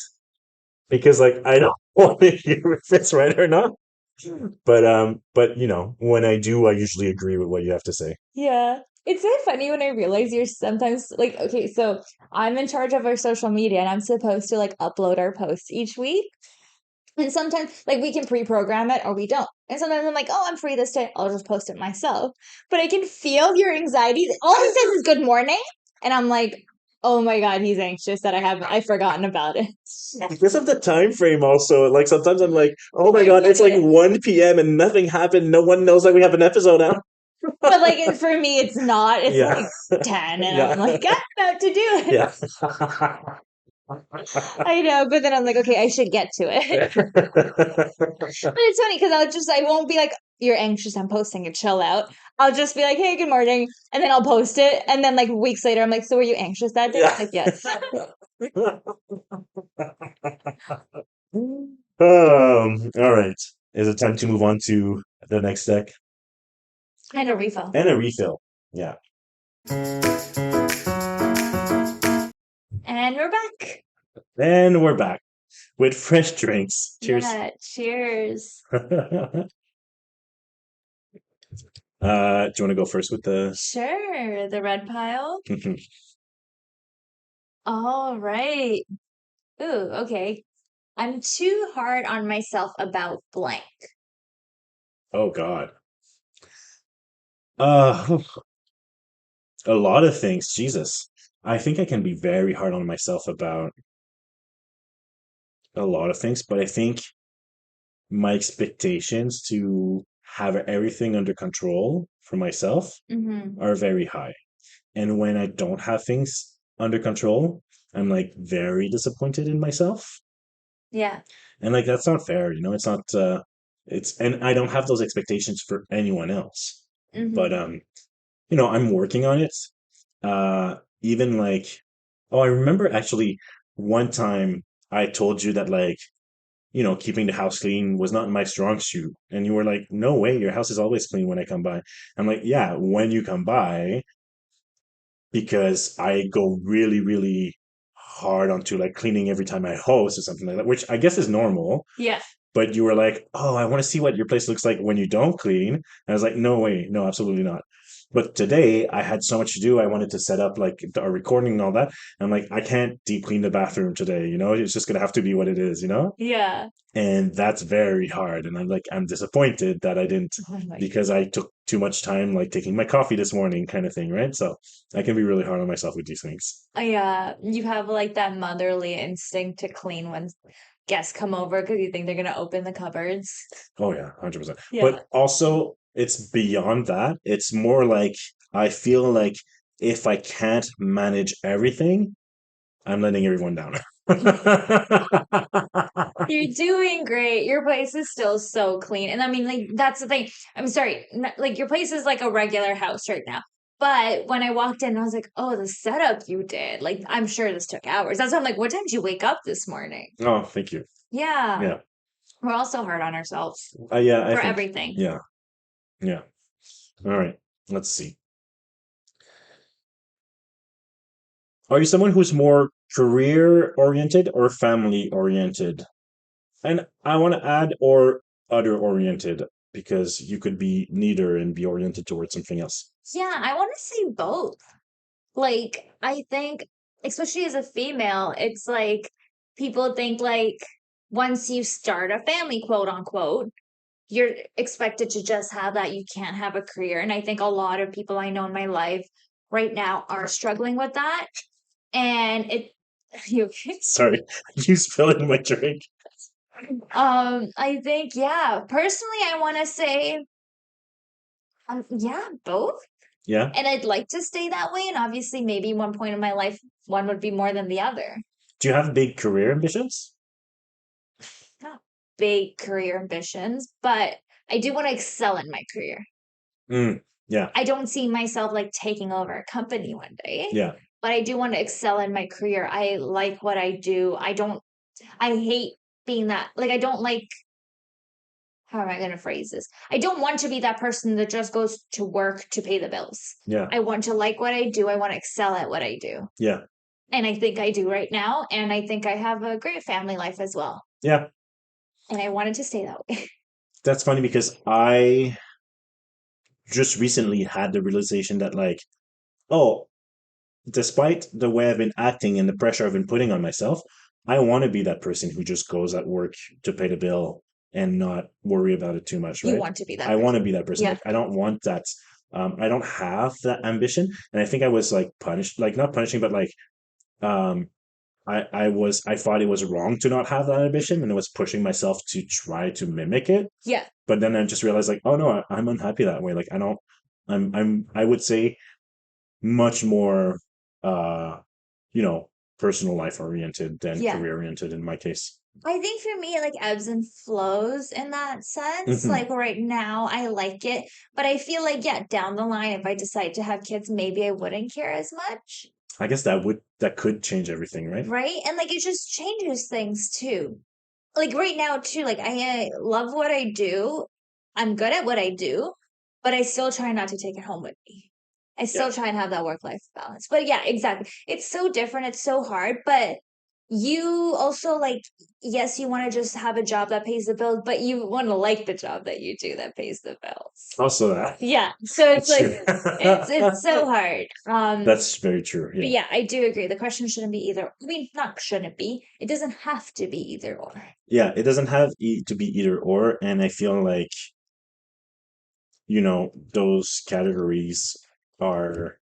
because like I don't want to hear if it's right or not. But when I do, I usually agree with what you have to say. Yeah. It's so funny when I realize you're sometimes like, okay, so I'm in charge of our social media and I'm supposed to like upload our posts each week. And sometimes, like, we can pre-program it or we don't. And sometimes I'm like, oh, I'm free this day. I'll just post it myself. But I can feel your anxiety. All it says is good morning. And I'm like, oh my God, he's anxious that I've forgotten about it. Because of the time frame, also, like sometimes I'm like, oh my god, it's like 1 p.m. and nothing happened. No one knows that we have an episode out. But like for me, it's not. It's Yeah, like 10, and I'm yeah, like, I'm about to do it. yeah. I know, but then I'm like, okay, I should get to it. But it's funny because I won't be like, you're anxious, I'm posting it, chill out. I'll just be like, hey, good morning. And then I'll post it. And then like weeks later, I'm like, so were you anxious that day? Yeah. Like, yes. All right. Is it time to move on to the next deck And a refill. and a refill? Yeah. And we're back. And we're back with fresh drinks. Cheers. Yeah, cheers. Do you want to go first with the? Sure, the red pile. All right. Ooh, okay. I'm too hard on myself about blank. Oh God. Uh, a lot of things. Jesus. I think I can be very hard on myself about a lot of things, but I think my expectations to have everything under control for myself Mm-hmm. are very high. And when I don't have things under control, I'm like very disappointed in myself. Yeah. And like that's not fair, it's not and I don't have those expectations for anyone else. But Mm-hmm. I'm working on it. Even like oh, I remember actually one time I told you that like keeping the house clean was not my strong suit. And you were like, no way, your house is always clean when I come by. I'm like, yeah, when you come by, because I go really, really hard onto like cleaning every time I host or something like that, which I guess is normal. Yeah. But you were like, oh, I want to see what your place looks like when you don't clean. And I was like, no way, no, absolutely not. But today I had so much to do. I wanted to set up like our recording and all that. I'm like, I can't deep clean the bathroom today, It's just gonna have to be what it is. Yeah. And that's very hard. And I'm disappointed that I didn't Oh my because I took too much time like taking my coffee this morning kind of thing, right? So I can be really hard on myself with these things. You have like that motherly instinct to clean when guests come over because you think they're gonna open the cupboards. Oh yeah, 100%. Yeah. But also it's beyond that. It's more like I feel like if I can't manage everything, I'm letting everyone down. You're doing great. Your place is still so clean. And I mean, like, that's the thing. I'm sorry. Like, your place is like a regular house right now. But when I walked in, I was like, oh, the setup you did. Like, I'm sure this took hours. That's why I'm like, what time did you wake up this morning? Oh, thank you. Yeah. Yeah. We're all so hard on ourselves Yeah, I for think. everything. Yeah. Yeah. All right. Let's see. Are you someone who's more career oriented or family oriented? And I want to add or other oriented because you could be neither and be oriented towards something else. Yeah, I want to say both. Like, I think, especially as a female, it's like people think like once you start a family, quote unquote, you're expected to just have that. You can't have a career. And I think a lot of people I know in my life right now are struggling with that. And it, you, Sorry, you spilling my drink. I think, yeah, personally, I want to say, yeah, both. Yeah. And I'd like to stay that way. And obviously, maybe one point in my life, one would be more than the other. Do you have big career ambitions? Not big career ambitions, but I do want to excel in my career. Yeah. I don't see myself like taking over a company one day, Yeah. but I do want to excel in my career. I like what I do. I hate being that, like, I don't like, how am I going to phrase this? I don't want to be that person that just goes to work to pay the bills. Yeah. I want to like what I do. I want to excel at what I do. Yeah. And I think I do right now. And I think I have a great family life as well. Yeah. And I wanted to stay that way. That's funny because I just recently had the realization that like, oh, despite the way I've been acting and the pressure I've been putting on myself, I want to be that person who just goes at work to pay the bill and not worry about it too much, You right? want to be that I want to person. be that person. Yeah. Like, I don't want that. I don't have that ambition. And I think I was like punished, like not punishing, but like, um, I thought it was wrong to not have that ambition and I was pushing myself to try to mimic it. Yeah. But then I just realized like, oh no, I'm unhappy that way. Like, I would say much more uh you know personal life oriented than Yeah. career oriented in my case. I think for me, like ebbs and flows in that sense. Hmm. Like right now, I like it, but I feel like, yeah, down the line, if I decide to have kids, maybe I wouldn't care as much. I guess that could change everything, right? Right. And like it just changes things too. Like right now, too, like I love what I do. I'm good at what I do, but I still try not to take it home with me. I Yeah. still try and have that work life balance. But yeah, exactly. It's so different. It's so hard. But you also like, yes, you want to just have a job that pays the bills, but you want to like the job that you do that pays the bills. Also that. Yeah. So it's That's like true. it's so hard. That's very true. But Yeah. yeah, I do agree. The question shouldn't be either. I mean, not shouldn't be. It doesn't have to be either or. Yeah, it doesn't have to be either or, and I feel like those categories are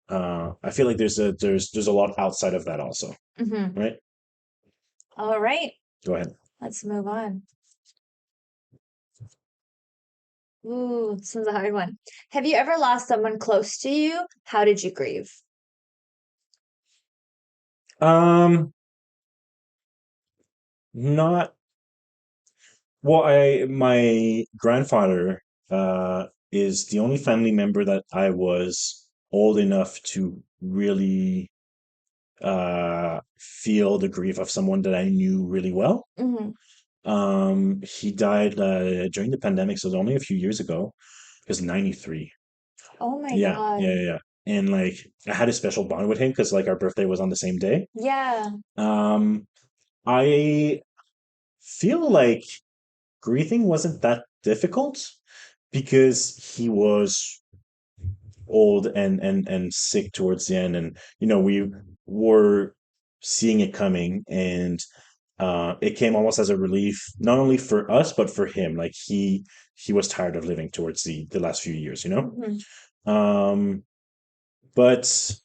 I feel like there's a lot outside of that also, Hmm. right? All right, Go ahead. let's move on. Ooh, this one's a hard one. Have you ever lost someone close to you? How did you grieve? Um, Not well. I My grandfather is the only family member that I was old enough to really feel the grief of someone that I knew really well. Hmm. He died during the pandemic, so it was only a few years ago. He was 93. Oh my Yeah, yeah, God. yeah, yeah. And like I had a special bond with him because like our birthday was on the same day. Yeah. Um, I feel like grieving wasn't that difficult because he was old and sick towards the end, and we were seeing it coming, and it came almost as a relief, not only for us but for him. Like he was tired of living towards the last few years, Hmm. um but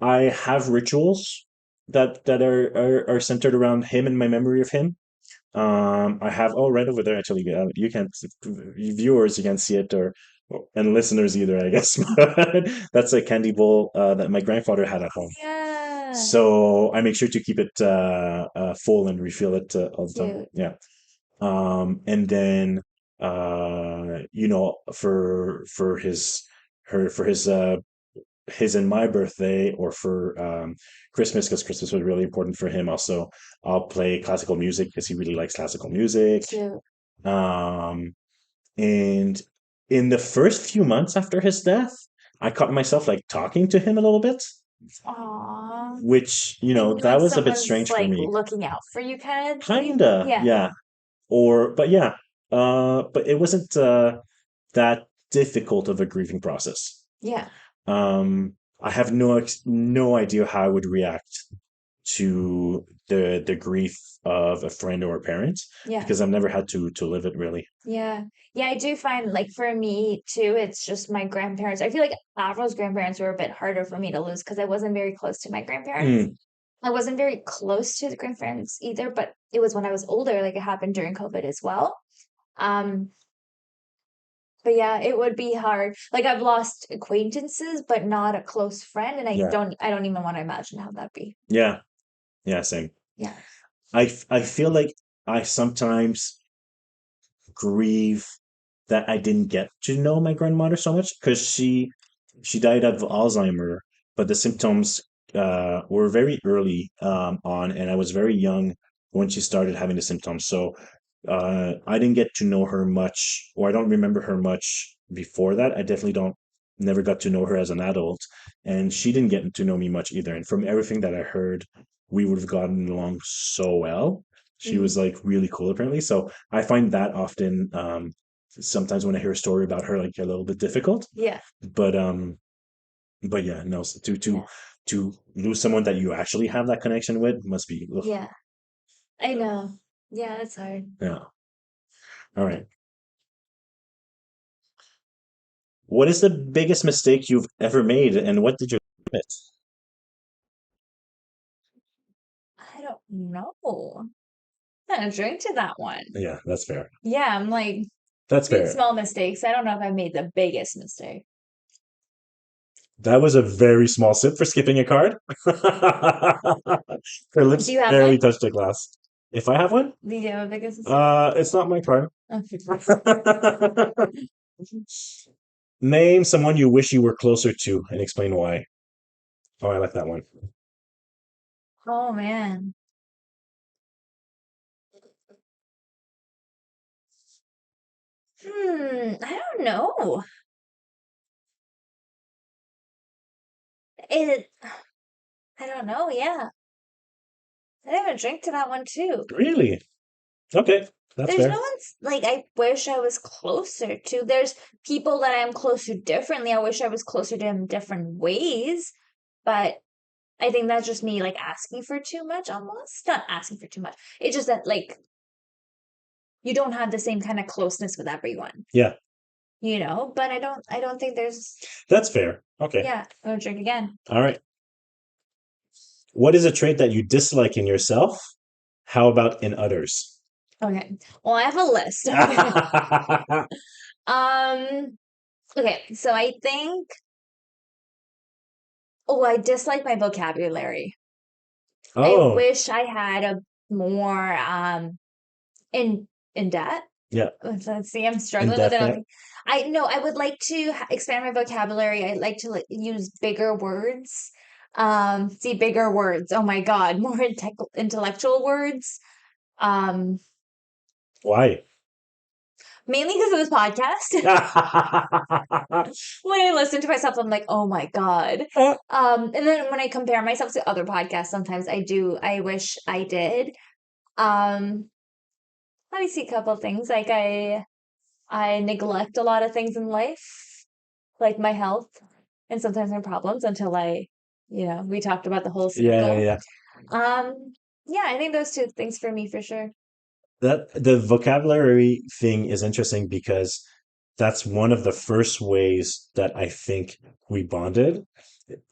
I have rituals that are centered around him and my memory of him. I have, oh, right over there actually. You can't, viewers, you can't see it, and listeners either, I guess. But that's a candy bowl that my grandfather had at home. Yeah. So I make sure to keep it full and refill it all the time. Cute. Yeah. And then for his and my birthday, or for Christmas, because Christmas was really important for him. Also, I'll play classical music because he really likes classical music. Cute. Um, and in the first few months after his death, I caught myself like talking to him a little bit, Aw. which Like that was a bit someone's strange for like me. looking out for you kind of thing. Kinda, Yeah. yeah. But yeah, but it wasn't that difficult of a grieving process. Yeah. I have no idea how I would react to the grief of a friend or a parent, Yeah. because I've never had to live it really. Yeah. Yeah, I do find like for me too, it's just my grandparents. I feel like Avro's grandparents were a bit harder for me to lose because I wasn't very close to my grandparents. Mm, I wasn't very close to the grandparents either, but it was when I was older, like it happened during COVID as well. Um, but yeah, it would be hard. Like I've lost acquaintances, but not a close friend, and yeah, I don't even want to imagine how that'd be. yeah, yeah. Same. Yeah. I feel like I sometimes grieve that I didn't get to know my grandmother so much, because she died of Alzheimer, but the symptoms were very early on, and I was very young when she started having the symptoms. So I didn't get to know her much, or I don't remember her much before that. I definitely don't never got to know her as an adult, and she didn't get to know me much either. And from everything that I heard, we would have gotten along so well. She Mhm. was like really cool apparently. So I find that often sometimes when I hear a story about her, like a little bit difficult. Yeah. But yeah, no, Yeah. to lose someone that you actually have that connection with must be ugh. Yeah. I know. Yeah, it's hard. Yeah. All right. What is the biggest mistake you've ever made, and what did you admit? I don't know. I'm gonna drink to that one. Yeah, that's fair. Yeah, I'm like That's made fair. small mistakes. I don't know if I made the biggest mistake. That was a very small sip for skipping a card. Her Do lips you have one? barely touched the glass. If I have one, Do you have a biggest mistake? it's not my card. Okay. Name someone you wish you were closer to and explain why. Oh, I like that one. Oh man. I don't know. It I don't know, yeah. I have a drink to that one too. Really? Okay, that's There's no fair. one's like I wish I was closer to. There's people that I'm close to differently. I wish I was closer to in different ways, but I think that's just me like asking for too much almost. Not asking for too much. It's just that like you don't have the same kind of closeness with everyone. Yeah, but I don't think there's. That's fair. Okay. Yeah, I'm gonna drink again. All right. What is a trait that you dislike in yourself? How about in others? Okay. Well, I have a list. Um, okay, so I think, I dislike my vocabulary. I Oh, wish I had a more in in debt. yeah. Let's see, I'm struggling with it. Indefinite. Okay. I know I would like to expand my vocabulary. I like to use bigger words. See bigger words. Oh my God, more intellectual words. Um, Why? Mainly because of this podcast. When I listen to myself, I'm like, oh my God. And then when I compare myself to other podcasts, sometimes I wish I did. Um, Let me see a couple things. Like I neglect a lot of things in life, like my health and sometimes my problems until we talked about the whole Yeah, yeah, circle. yeah. Yeah, I think those two things for me for sure. That the vocabulary thing is interesting because that's one of the first ways that I think we bonded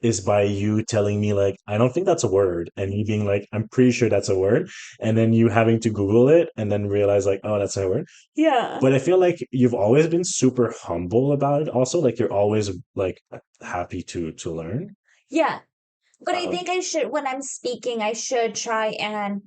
is by you telling me like I don't think that's a word and me being like I'm pretty sure that's a word and then you having to Google it and then realize like oh that's not a word. Yeah. But I feel like you've always been super humble about it also like you're always like happy to learn. Yeah. But I Um, think when I'm speaking, I should try and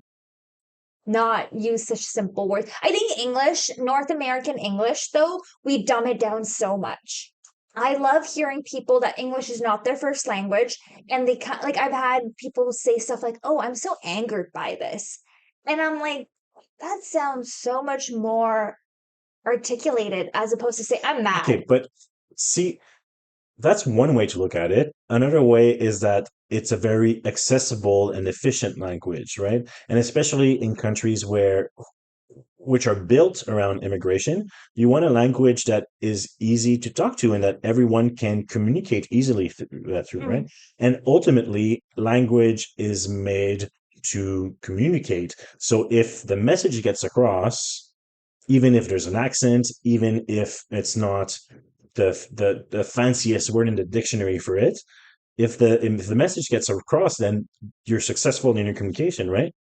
not use such simple words. I think English, North American English, though, we dumb it down so much. I love hearing people that English is not their first language, and like I've had people say stuff like, "Oh, I'm so angered by this," and I'm like, that sounds so much more articulated as opposed to say, "I'm mad." okay, but see that's one way to look at it. Another way is that it's a very accessible and efficient language, right? And especially in countries which are built around immigration, you want a language that is easy to talk to and that everyone can communicate easily through, right? Mm, And ultimately, language is made to communicate. So if the message gets across, even if there's an accent, even if it's not the fanciest word in the dictionary for it, if the message gets across, then you're successful in your communication, right?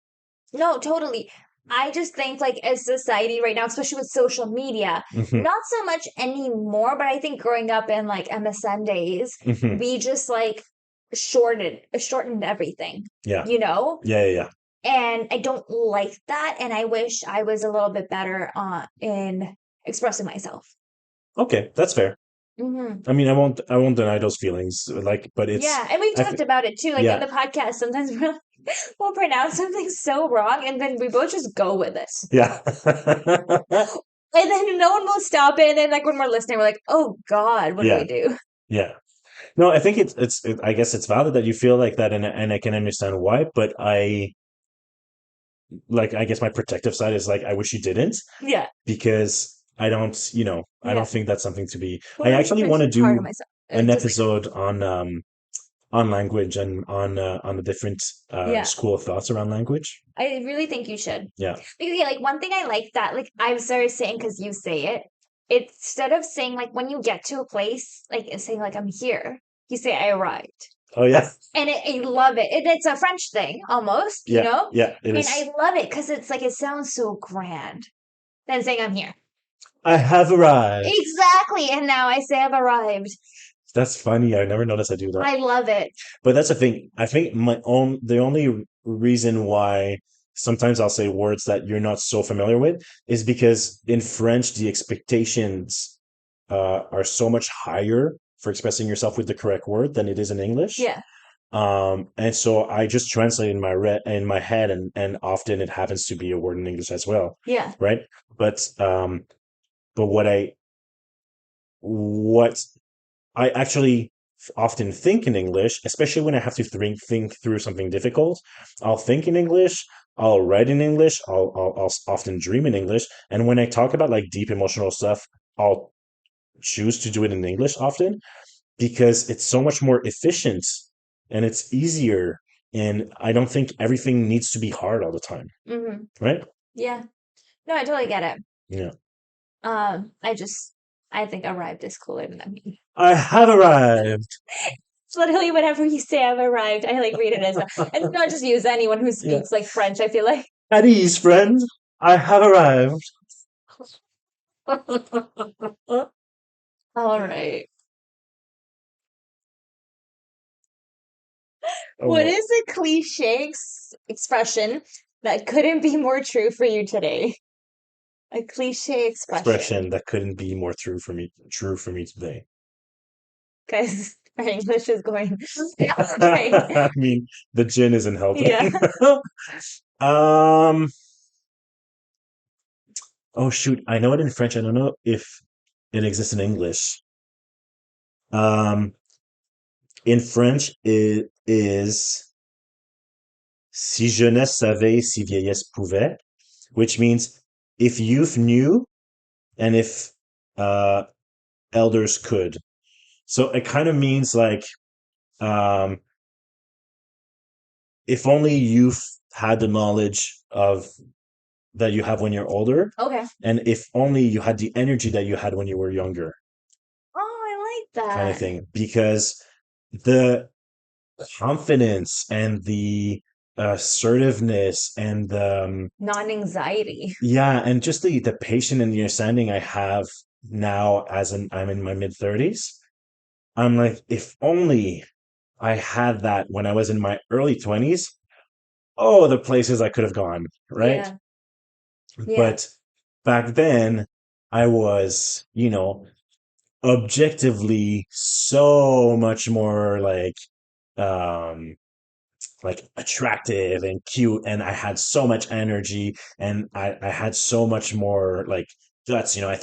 no, totally. I just think like as society right now, especially with social media, Hmm. not so much anymore, but I think growing up in like MSN days, Hmm. we just like shortened everything, Yeah, you know? yeah, yeah, yeah. And I don't like that, and I wish I was a little bit better in expressing myself. Okay, that's fair. Hmm. I mean, I won't deny those feelings. Like, but Yeah, and we've I talked think, about it too, like in yeah, the podcast. Sometimes we'll pronounce something so wrong, and then we both just go with it. yeah, And then no one will stop it. And then, like, when we're listening, we're like, oh God, what do we yeah, do? yeah. No, I think I guess it's valid that you feel like that, and I can understand why. But I guess my protective side is like, I wish you didn't, Yeah. because I don't Yeah. think that's something to be. Well, I I'm actually want to hard do on myself. an It's okay. episode on language and on the different Yeah. school of thoughts around language. I really think you should. Yeah. Because, yeah, like, one thing I like that, like, I've started saying, because you say it, instead of saying, like, when you get to a place, like, saying, like, I'm here, you say, I arrived. Oh yeah. And I love it. It's a French thing almost, Yeah. Yeah. It And is. I love it because it's like, it sounds so grand than saying, I'm here. I have arrived. Exactly. And now I say, I've arrived. That's funny. I never noticed I do that. I love it. But that's the thing. I think the only reason why sometimes I'll say words that you're not so familiar with is because in French the expectations are so much higher for expressing yourself with the correct word than it is in English. Yeah. And so I just translate in my head, and often it happens to be a word in English as well, Yeah. right? But what I actually often think in English, especially when I have to think through something difficult. I'll think in English. I'll write in English. I'll often dream in English. And when I talk about like deep emotional stuff, I'll choose to do it in English often because it's so much more efficient and it's easier. And I don't think everything needs to be hard all the time, Hmm. right? Yeah. No, I totally get it. Yeah. I just I think arrived is cooler than I'm. I have arrived. It's literally whenever you say I've arrived, I like read it as that. And not just use anyone who Yeah. speaks like French, I feel like. At ease, friend. I have arrived. All right. What Oh, is a cliche expression that couldn't be more true for you today? A cliche expression. expression that couldn't be more true for me today. Guys, our English is going great. I mean, the gin isn't helping. Yeah. um, oh shoot, I know it in French. I don't know if it exists in English. Um, in French, it is si jeunesse savait, si vieillesse pouvait, which means if youth knew and if uh elders could. So it kind of means like um if only youth had the knowledge of that you have when you're older, Okay. and if only you had the energy that you had when you were younger, Oh, I like kind of that. thing. Because the confidence and the assertiveness and Non-anxiety. yeah, and just the patience and the understanding I have now I'm in my mid 30s. I'm like, if only I had that when I was in my early 20s. Oh, the places I could have gone, right? Yeah. Yeah. But back then, I was, objectively so much more um, like attractive and cute, and I had so much energy, and I had so much more like guts. I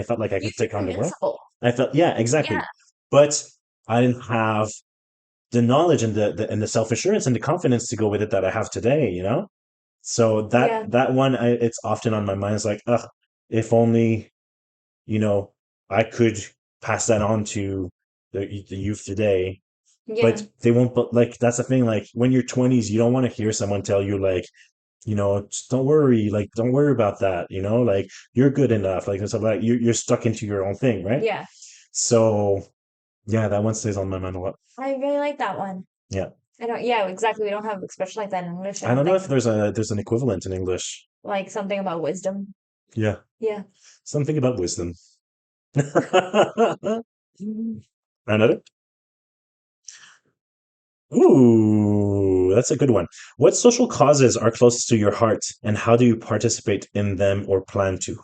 felt like I You could take feel on the world. invincible. I felt, yeah, exactly. Yeah. But I didn't have the knowledge and the self assurance and the confidence to go with it that I have today. So Yeah. that one, it's often on my mind. It's like, ugh, if only you know I could pass that on to the youth today. Yeah. But they won't. But like that's the thing. Like when you're 20s, you don't want to hear someone tell you like, just don't worry. Like don't worry about that. Like you're good enough. Like and stuff like you're stuck into your own thing, right? Yeah. So yeah, that one stays on my mind a lot. I really like that one. Yeah, I don't, yeah, exactly. We don't have expression like that in English, I I don't don't know think. if there's an equivalent in English. Like something about wisdom. Yeah, Yeah. something about wisdom. Another? Ooh, that's a good one. What social causes are closest to your heart, and how do you participate in them or plan to?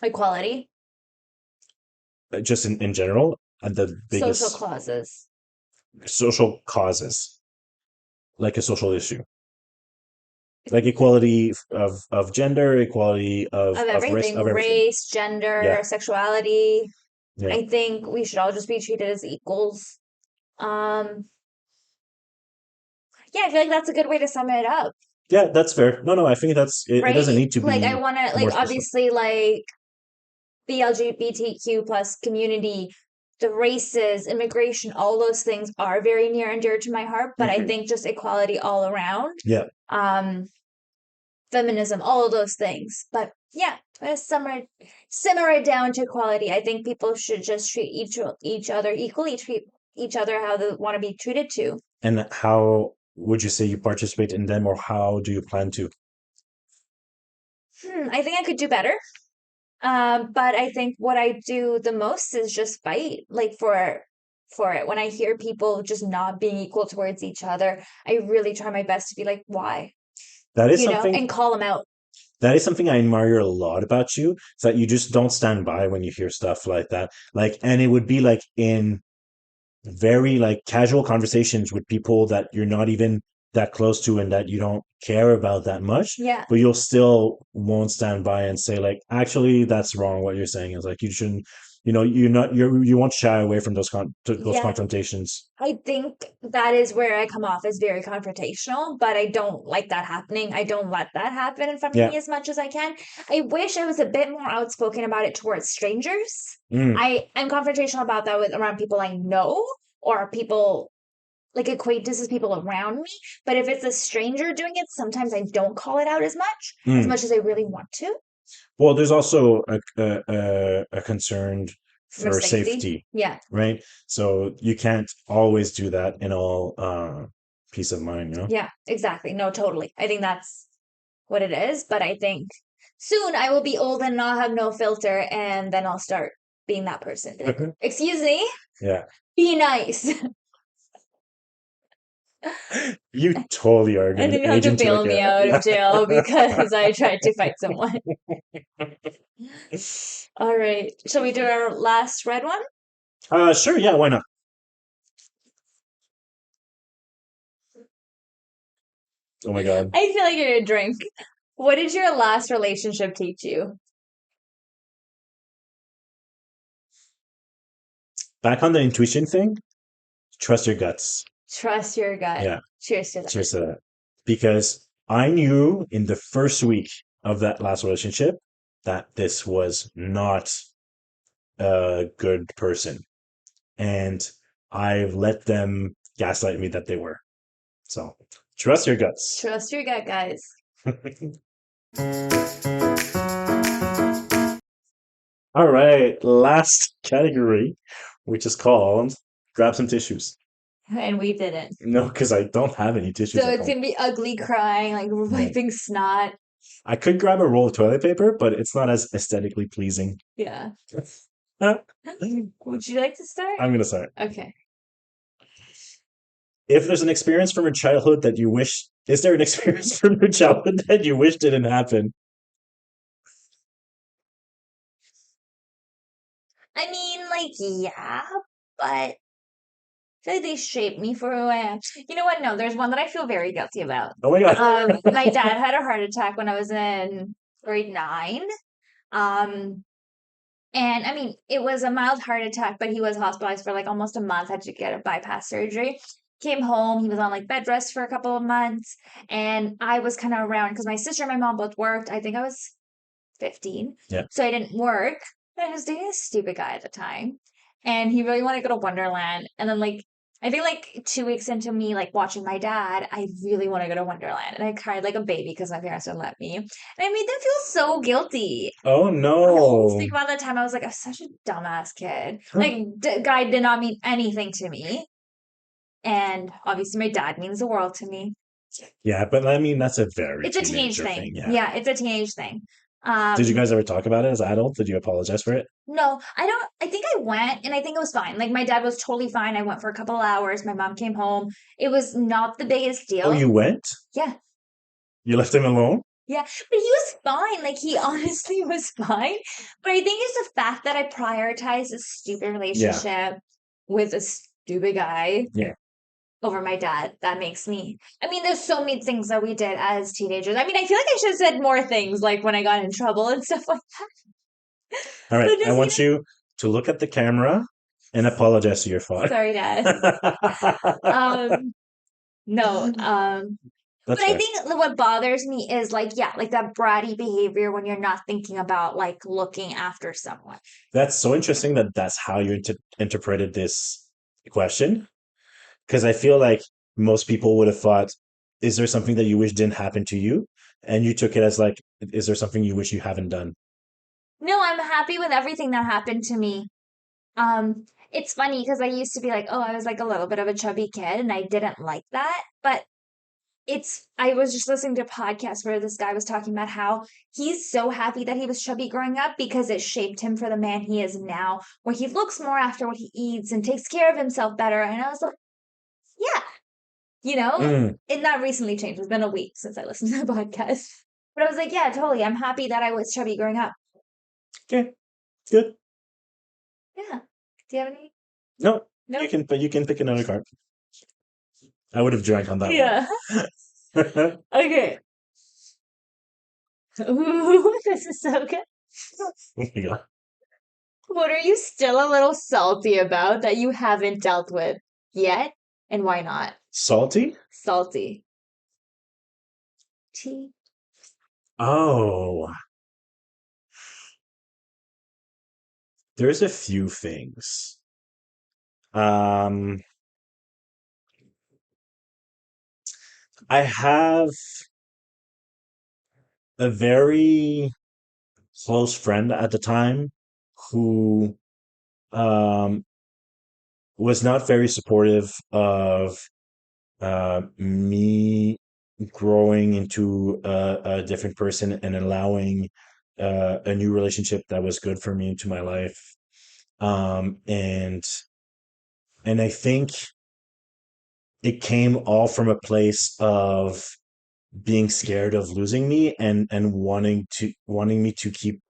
Equality. Just in general, the Social biggest clauses. social causes, like a social issue, like equality of gender, equality Of of race, everything, of everything. race, gender, Yeah, sexuality. yeah, I think we should all just be treated as equals. Um, yeah, I feel like that's a good way to sum it up, yeah. That's fair. No, no, I think it doesn't right? need to Like I be want to like more specific. obviously like the LGBTQ plus community, the races, immigration, all those things are very near and dear to my heart, but I Hmm. think just equality all around. Yeah, Um, feminism, all of those things. But yeah, simmer it down to equality. I think people should just treat each other equally, treat each other how they want to be treated to. and how would you say you participate in them, or how do you plan to? I think I could do better. But I think what I do the most is just fight, like for it. When I hear people just not being equal towards each other, I really try my best to be like, why? That is And something call them out. That is something I admire a lot about you, is that you just don't stand by when you hear stuff like that. Like, and it would be like in very like casual conversations with people that you're not even that close to and that you don't care about that much, Yeah. but you'll still won't stand by and say like, actually, that's wrong. What you're saying is like you shouldn't. You won't shy away from those Yeah. confrontations. I think that is where I come off as very confrontational, but I don't like that happening. I don't let that happen in front of Yeah. me as much as I can. I wish I was a bit more outspoken about it towards strangers. Mm. I'm confrontational about that with around people I know or people like acquaintances, people around me. But if it's a stranger doing it, sometimes I don't call it out as much Mm. as I really want to. Well, there's also a concern For for safety. safety, Yeah. right? So you can't always do that in all peace of mind, you know? Yeah, exactly. No, totally. I think that's what it is. But I think soon I will be old and I'll have no filter, and then I'll start being that person. Be like, excuse me, Yeah. be nice. You totally are And gonna then you have age to into bail like me a out of yeah. jail because I tried to fight someone. All right. Shall we do our last red one? Sure, yeah, why not? Oh my God. I feel like you're gonna drink. What did your last relationship teach you? Back on the intuition thing, trust your guts. Trust your gut. Yeah, Cheers to that. cheers to that. Because I knew in the first week of that last relationship that this was not a good person. And I've let them gaslight me that they were. So trust your guts. Trust your gut, guys. All right, last category, which is called grab some tissues. And we didn't. No, because I don't have any tissues So at it's home. gonna be ugly crying, like No. wiping snot. I could grab a roll of toilet paper, but it's not as aesthetically pleasing. Yeah. I'm Would you like to start? gonna say, Okay. if there's an experience from your childhood that you wish, is there an experience from your childhood that you wish didn't happen? I mean, like, yeah, but I feel like they shaped me for who I am. You know what? No, there's one that I feel very guilty about. Oh my God. My dad had a heart attack when I was in grade nine. Um, and I mean, it was a mild heart attack, but he was hospitalized for like almost a month, had to get a bypass surgery. Came home, he was on like bed rest for a couple of months, and I was kind of around because my sister and my mom both worked. I think I was 15. Yeah. So I didn't work. And I was dating a stupid guy at the time. And he really wanted to go to Wonderland. And then like I think like 2 weeks into me like watching my dad, I really want to go to Wonderland. And I cried like a baby because my parents wouldn't let me. And I made them feel so guilty. Oh I always no. think about the time I was like, I'm such a dumbass kid. Like, guy did not mean anything to me. And obviously, my dad means the world to me. Yeah, but I mean that's a very It's a teenage teenager thing. thing. Yeah. Yeah, it's a teenage thing. Did you Um, guys ever talk about it as adults? Did you apologize for it? No, I don't. I think I went and I think it was fine. Like my dad was totally fine. I went for a couple of hours. My mom came home. It was not the biggest Oh, deal. you went? Yeah. You left him alone? Yeah. But he was fine. Like he honestly was fine. But I think it's the fact that I prioritized a stupid Yeah. relationship with a stupid guy Yeah. over my dad. That makes me. I mean, there's so many things that we did as teenagers. I mean, I feel like I should have said more things like when I got in trouble and stuff like that. All right. But I just, want you to look at the camera and apologize to your father. sorry, dad. Um, no, but That's I fair. think what bothers me is like, yeah, like that bratty behavior when you're not thinking about like looking after someone. That's so interesting that that's how you interpreted this question. Because I feel like most people would have thought, is there something that you wish didn't happen to you? And you took it as like, is there something you wish you haven't done? No, I'm happy with everything that happened to me. It's funny because I used to be like, oh, I was like a little bit of a chubby kid and I didn't like that. But I was just listening to a podcast where this guy was talking about how he's so happy that he was chubby growing up because it shaped him for the man he is now, where he looks more after what he eats and takes care of himself better. And I was like, yeah, you know, Mm, and that recently changed. It's been a week since I listened to the podcast. But I was like, yeah, totally. I'm happy that I was chubby growing up. okay, good. Yeah. Do you have any? No, No? you can pick another card. I would have drank on that one. Yeah. Okay. Ooh, this is so good. Oh my God. What are you still a little salty about that you haven't dealt with yet? And why not? Salty? Salty. Tea. Oh, there's a few things. Um, I have a very close friend at the time who um, was not very supportive of me growing into a different person and allowing a new relationship that was good for me into my life. And I think it came all from a place of being scared of losing me and wanting me to keep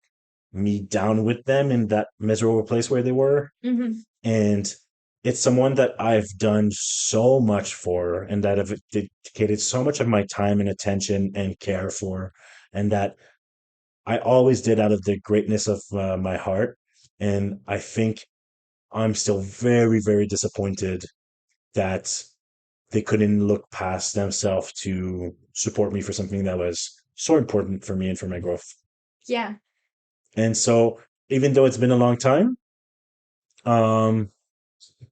me down with them in that miserable place where they were. Hmm. And it's someone that I've done so much for and that I've dedicated so much of my time and attention and care for, and that I always did out of the greatness of my heart. And I think I'm still very, very disappointed that they couldn't look past themselves to support me for something that was so important for me and for my growth. Yeah. And so, even though it's been a long time, um,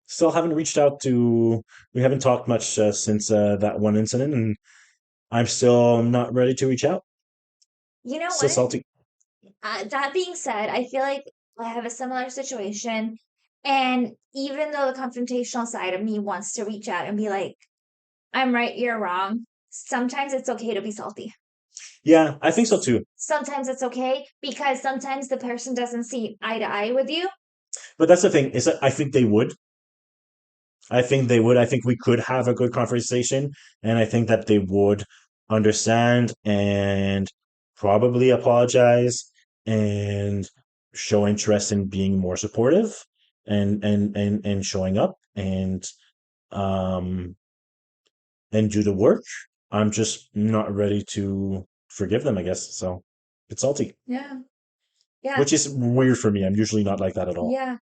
still haven't reached out to. We haven't talked much since that one incident, and I'm still not ready to reach out. You know Still what? salty. That being said, I feel like I have a similar situation. And even though the confrontational side of me wants to reach out and be like, I'm right, you're wrong, sometimes it's okay to be salty. Yeah, I think so too. Sometimes it's okay because sometimes the person doesn't see eye to eye with you. But that's the thing is that I think they would. I think they would. I think we could have a good conversation, and I think that they would understand and probably apologize and show interest in being more supportive and showing up um and do the work. I'm just not ready to forgive them, I guess. So it's salty, Yeah. Yeah. which is weird for me. I'm usually not like that at all. Yeah.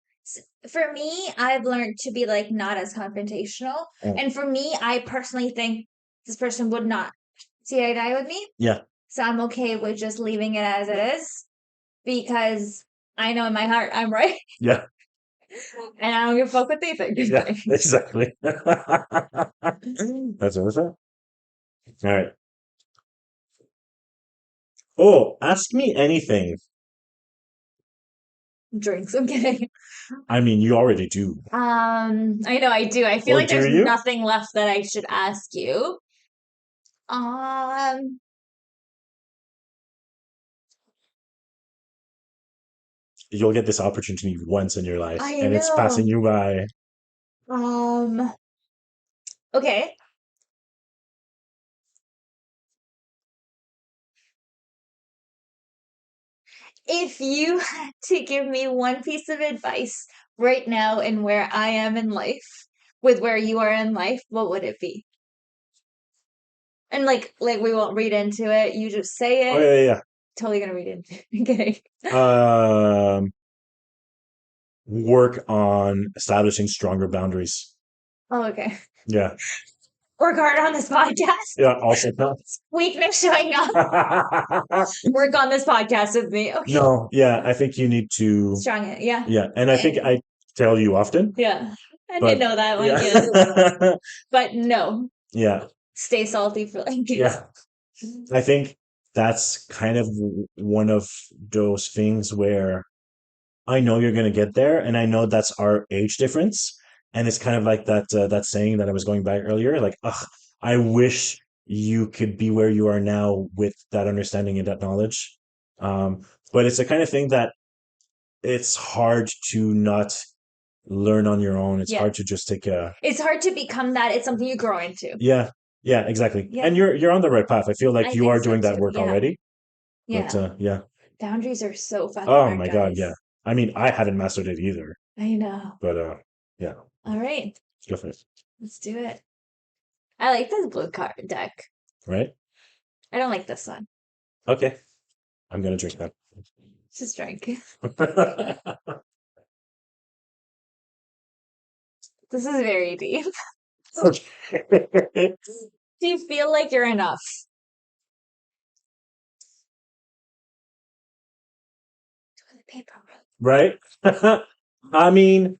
For me, I've learned to be like not as confrontational. Mm. And for me, I personally think this person would not see eye to eye with me. Yeah, So I'm okay with just leaving it as it is because I know in my heart I'm right yeah, and I don't give a fuck what they think. yeah, exactly. That's what it's at. All right. Oh, ask me anything. Drinks, I'm kidding. I mean, you already do. I know I do. I feel Or like do there's you? nothing left that I should ask you. Um, You'll get this opportunity once in your life, I and it's passing know. you by. Um, okay. If you had to give me one piece of advice right now and where I am in life with where you are in life, what would it be? And like we won't read into it. You just Oh, say it. yeah, Totally gonna read into it. I'm kidding. yeah. Work on establishing stronger boundaries. Oh, okay. Yeah. Work hard on this podcast. Yeah, also no. Weakness showing up. Work on this podcast with me. Okay. No, yeah, I think you need to, Strong. Yeah. yeah, and I think Eh, I tell you often, yeah. I didn't but know that one. yeah. Yeah. But no. Yeah, Stay salty for like yeah. I think that's kind of one of those things where I know you're going to get there, and I know that's our age difference, and it's kind of like that saying that I was going back earlier, like, ugh, I wish you could be where you are now with that understanding and that knowledge. Um, but it's the kind of thing that it's hard to not learn on your own. It's yeah. hard to just take a It's hard to become that. It's something you grow into. yeah, yeah, exactly. And Yeah. you're on the right path. I feel like I you think are so doing that too. work Yeah. already. But Yeah. yeah. Boundaries are so fucking Oh hard, my God, yeah. guys. I mean, I haven't mastered it either. I know. But yeah, All right. go for it. Let's do it. I like this blue card deck. Right? I don't like this one. Okay. I'm gonna drink Just drink. that. This is very deep. Okay. Do you feel like you're enough? Toilet paper. Right? I mean,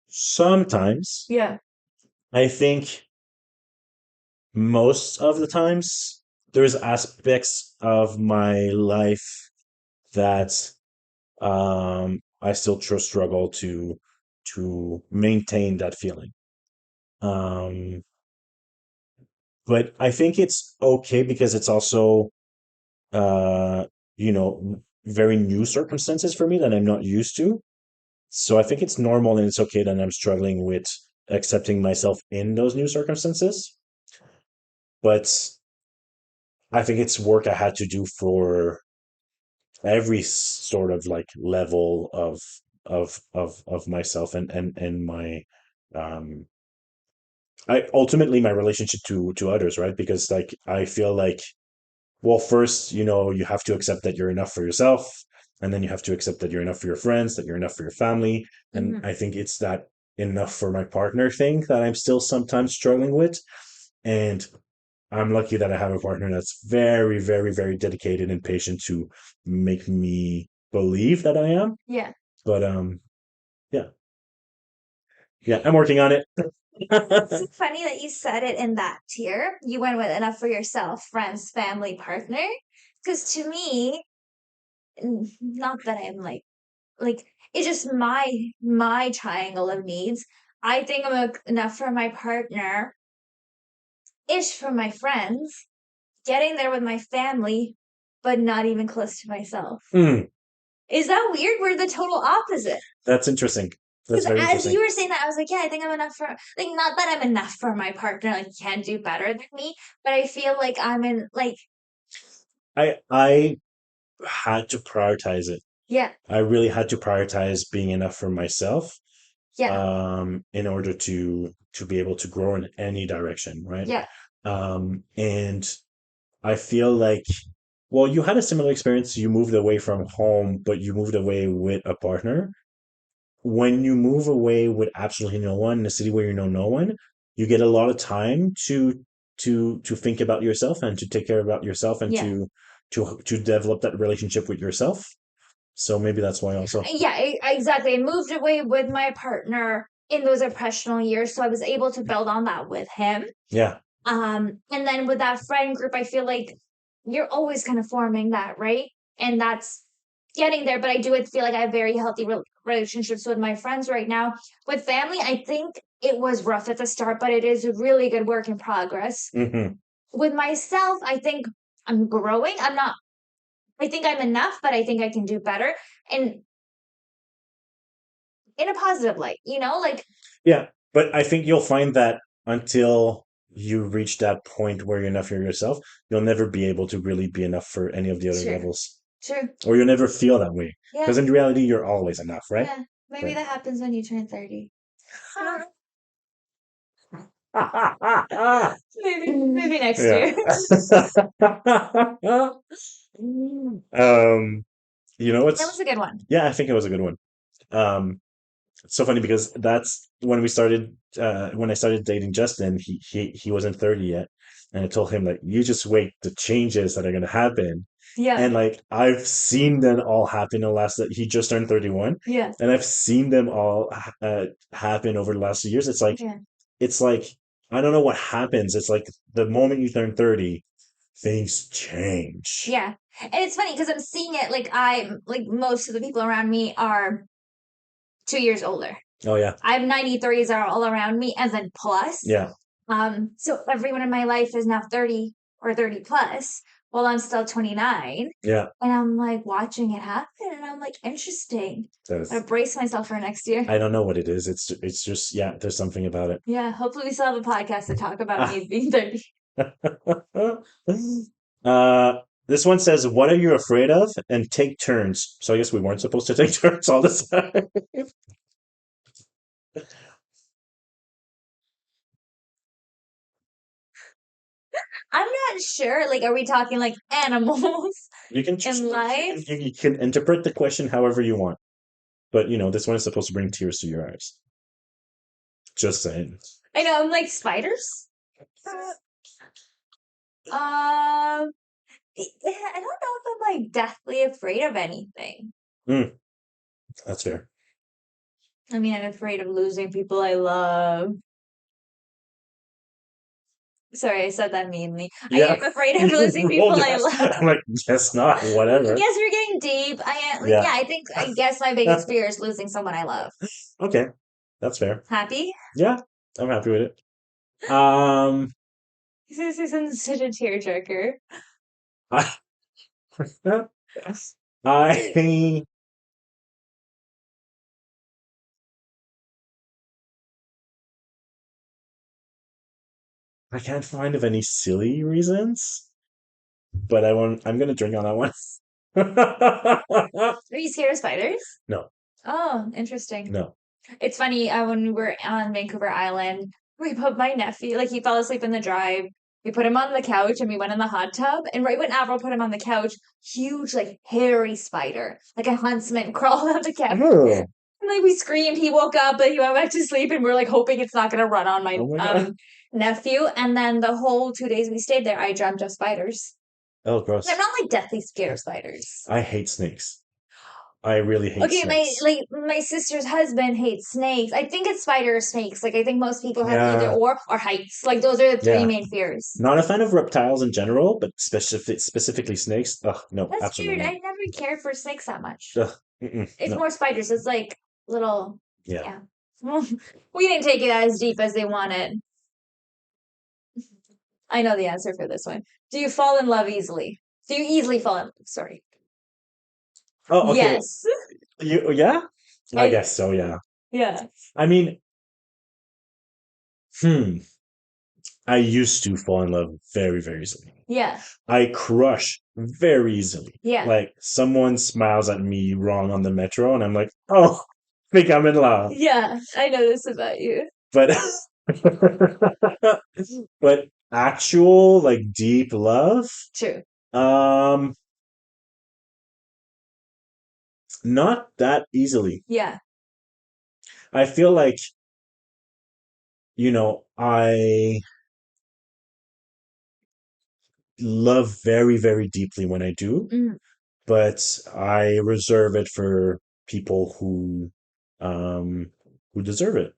sometimes Yeah. I think most of the times there's aspects of my life that I still struggle to maintain that feeling. Um, but I think it's okay because it's also uh, very new circumstances for me that I'm not used to. So I think it's normal and it's okay that I'm struggling with accepting myself in those new circumstances. But I think it's work I had to do for every sort of like level of myself and my um I ultimately my relationship to others, right? Because like I feel like, well, first, you have to accept that you're enough for yourself, and then you have to accept that you're enough for your friends, that you're enough for your family. And Hmm. I think it's that enough for my partner thing that I'm still sometimes struggling with. And I'm lucky that I have a partner that's very, very, very dedicated and patient to make me believe that I am. Yeah. But yeah, yeah, I'm working on it. It's so funny that you said it in that tier. You went with enough for yourself, friends, family, partner. Because to me, not that I'm like it's just my triangle of needs. I think I'm enough for my partner, ish for my friends, getting there with my family, but not even close to myself. Hmm, Is that weird? We're the total opposite. that's interesting. That's Because very as interesting. you were saying that, I was like, yeah, I think I'm enough for like not that I'm enough for my partner, like he can do better than me, but I feel like I'm in like I had to prioritize it. yeah, I really had to prioritize being enough for myself, yeah, in order to be able to grow in any direction, right? yeah, And I feel like, well, you had a similar experience. You moved away from home, but you moved away with a partner. When you move away with absolutely no one in a city where you know no one, you get a lot of time to think about yourself and to take care about yourself and yeah. to develop that relationship with yourself. So maybe that's why also. Yeah, exactly. I moved away with my partner in those impressional years, so I was able to build on that with him. Yeah. And then with that friend group, I feel like you're always kind of forming that, right? And that's getting there. But I do feel like I have very healthy relationships with my friends right now. With family, I think it was rough at the start, but it is a really good work in progress. Hmm. With myself, I think I'm growing. I'm not, I think I'm enough, but I think I can do better. And in a positive light, like, Yeah. But I think you'll find that until you reach that point where you're enough for yourself, you'll never be able to really be enough for any of the other sure, levels. sure. Or you'll never feel that way. Yeah, Because in reality, you're always enough, right? yeah. Maybe Right. that happens when you turn 30. Maybe next Yeah. year. um, you know That was what's a good one. Yeah, I think it was a good one. It's so funny because that's when I started dating Justin, he wasn't 30 yet. And I told him like, you just wait the changes that are gonna happen. Yeah, And like I've seen them all happen in the last he just turned 31. yeah, And I've seen them all happen over the last few years. yeah, It's like I don't know what happens. It's like the moment you turn 30, things change. yeah. And it's funny because I'm seeing it like like most of the people around me are 2 years older. Oh yeah. I have 93s are all around me and then plus. Yeah. So everyone in my life is now 30 or 30 plus, while I'm still 29. Yeah. And I'm like watching it happen and I'm like, interesting. That I'm gonna is, brace myself for next year. I don't know what it is. It's just, yeah, there's something about it. Yeah, hopefully we still have a podcast to talk about me being 30. uh, this one says, "What are you afraid of?" And take turns. So I guess we weren't supposed to take turns all the time. I'm not sure. Like, are we talking like animals You can just in life? you can interpret the question however you want, but this one is supposed to bring tears to your eyes. Just saying. I know, I'm like spiders. I don't know if I'm like deathly afraid of anything. Mm, that's fair. I mean, I'm afraid of losing people I love. Sorry, I said that meanly. I Yeah. am afraid of losing You people rolled I eyes. love. I'm like, guess not. Whatever. Yes, we're getting deep. Yeah. Yeah, I guess my biggest fear is losing someone I love. Okay, that's fair. Happy? Yeah, I'm happy with it. Um, This isn't such a tearjerker. I, I I can't find of any silly reasons, but I'm gonna drink on that one. Are you scared of spiders? No, Oh, interesting. no. It's funny, when we were on Vancouver Island, we put my nephew, like he fell asleep in the drive. We put him on the couch and we went in the hot tub. And right when Avril put him on the couch, huge, like hairy spider, like a huntsman crawled on the couch. Oh, And like we screamed, he woke up, but he went back to sleep, and we're like hoping it's not gonna run on my oh my God. nephew. And then the whole 2 days we stayed there, I dreamt of spiders. Oh, And I'm gross. not like deathly scared of spiders. I hate snakes. I really hate Okay, snakes. my sister's husband hates snakes. I think it's spider or snakes. Like I think most people have either Yeah, or heights. Like those are the three yeah. main fears. Not a fan of reptiles in general, but specifically snakes. Ugh, no, That's absolutely weird. I not. never cared for snakes that much. Ugh, mm-mm, It's no. more spiders. It's like little, Yeah. yeah. We didn't take it as deep as they wanted. I know the answer for this one. Do you fall in love easily? Do you easily fall in love? Sorry. Oh, okay. Yes. Yeah? I I guess so, yeah. yeah. I mean, hmm. I used to fall in love very, very easily. Yeah. I crush very easily. Yeah. Like someone smiles at me wrong on the metro, and I'm like, oh, I think I'm in love. Yeah. I know this about you. But but actual like deep love, True. um, not that easily. Yeah. I feel like, I love very, very deeply when I do, Mm, but I reserve it for people um who deserve it.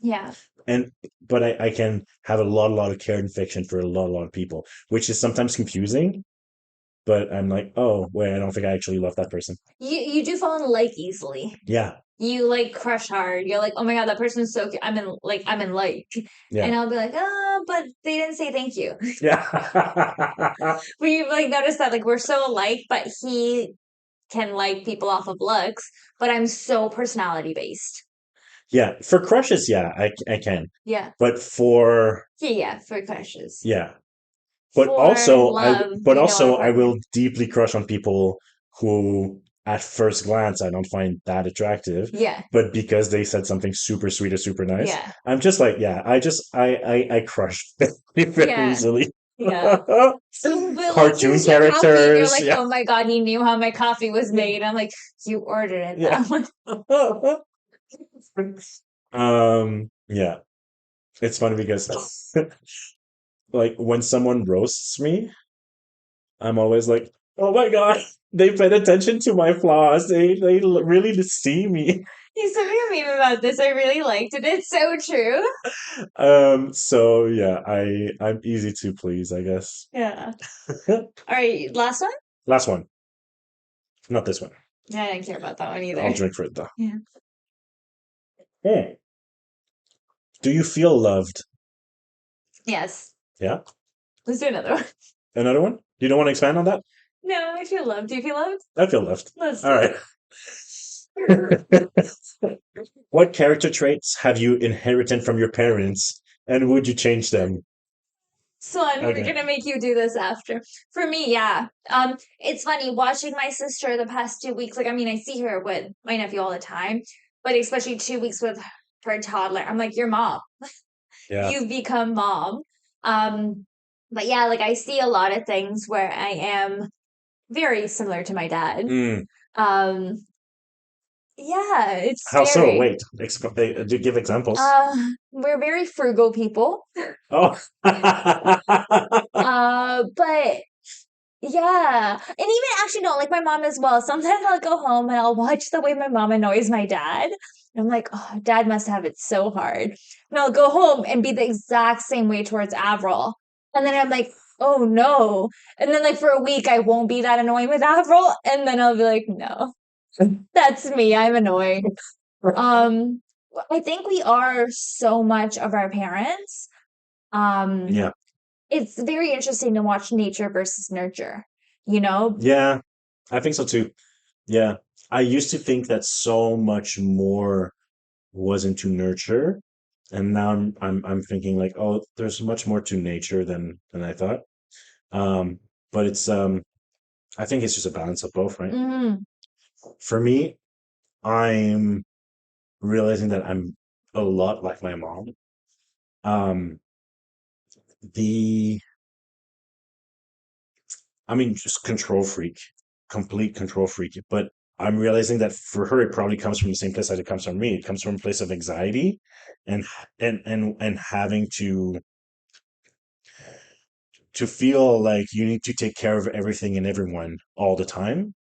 yeah. And but I can have a lot of care and affection for a lot of people, which is sometimes confusing, but I'm like, oh wait, I don't think I actually love that person. You do fall in like easily. Yeah, You like crush hard. You're like, oh my god, that person's so cute. I'm in like, and yeah, I'll be like, oh, but they didn't say thank you. yeah. We like noticed that like we're so alike, but he can like people off of looks, but I'm so personality based. Yeah, for crushes, yeah, I can. Yeah. But for Yeah, yeah, for crushes. yeah, For love, but our also I will boyfriend. deeply crush on people who at first glance I don't find that attractive, Yeah, but because they said something super sweet or super nice, yeah, I'm just like, yeah, I crush very, very yeah, easily. yeah. But like, Cartoon here's your coffee, and you're characters, like, yeah. oh my god, he knew how my coffee was made. I'm like, you ordered it Yeah. that way. Yeah. It's funny because like when someone roasts me, I'm always like, oh my God, they paid attention to my flaws. Really see me. You sent me a meme about this. I really liked it. It's so true. So yeah, I'm easy to please, I guess. Yeah. All right, last one? Last one, not this one. Yeah, I didn't care about that one I'll either. drink for it though. Yeah. Hmm. Do you feel loved? Yes. Yeah. Let's do another one. Another one? You don't want to expand on that? No, I feel loved. Do you feel loved? I feel loved. Let's All do it. right. What character traits have you inherited from your parents, and would you change them? Son, we're Okay. gonna make you do this after. For me, yeah. It's funny watching my sister the past 2 weeks. Like, I mean, I see her with my nephew all the time, but especially 2 weeks with her toddler. I'm like, your mom. Yeah. You've become mom. Um, but yeah, like I see a lot of things where I am very similar to my dad. Mm. Um, yeah, it's How so? scary. Wait, do give examples. We're very frugal people. Oh. But yeah, and even actually no, like my mom as well. Sometimes I'll go home and I'll watch the way my mom annoys my dad, I'm like, oh, dad must have it so hard. And I'll go home and be the exact same way towards Avril. And then I'm like, oh no. And then like for a week I won't be that annoying with Avril. And then I'll be like, no, that's me. I'm annoying. Um, I think we are so much of our parents. Um, Yeah. it's very interesting to watch nature versus nurture, you know? Yeah. I think so too. Yeah. I used to think that so much more was into nurture, and now I'm thinking like, oh, there's much more to nature than I thought. Um, but I think it's just a balance of both, right? Mm, For me, I'm realizing that I'm a lot like my mom. Um, the I mean, just control freak, complete control freak. But I'm realizing that for her, it probably comes from the same place that it comes from me. It comes from a place of anxiety, and and having to feel like you need to take care of everything and everyone all the time.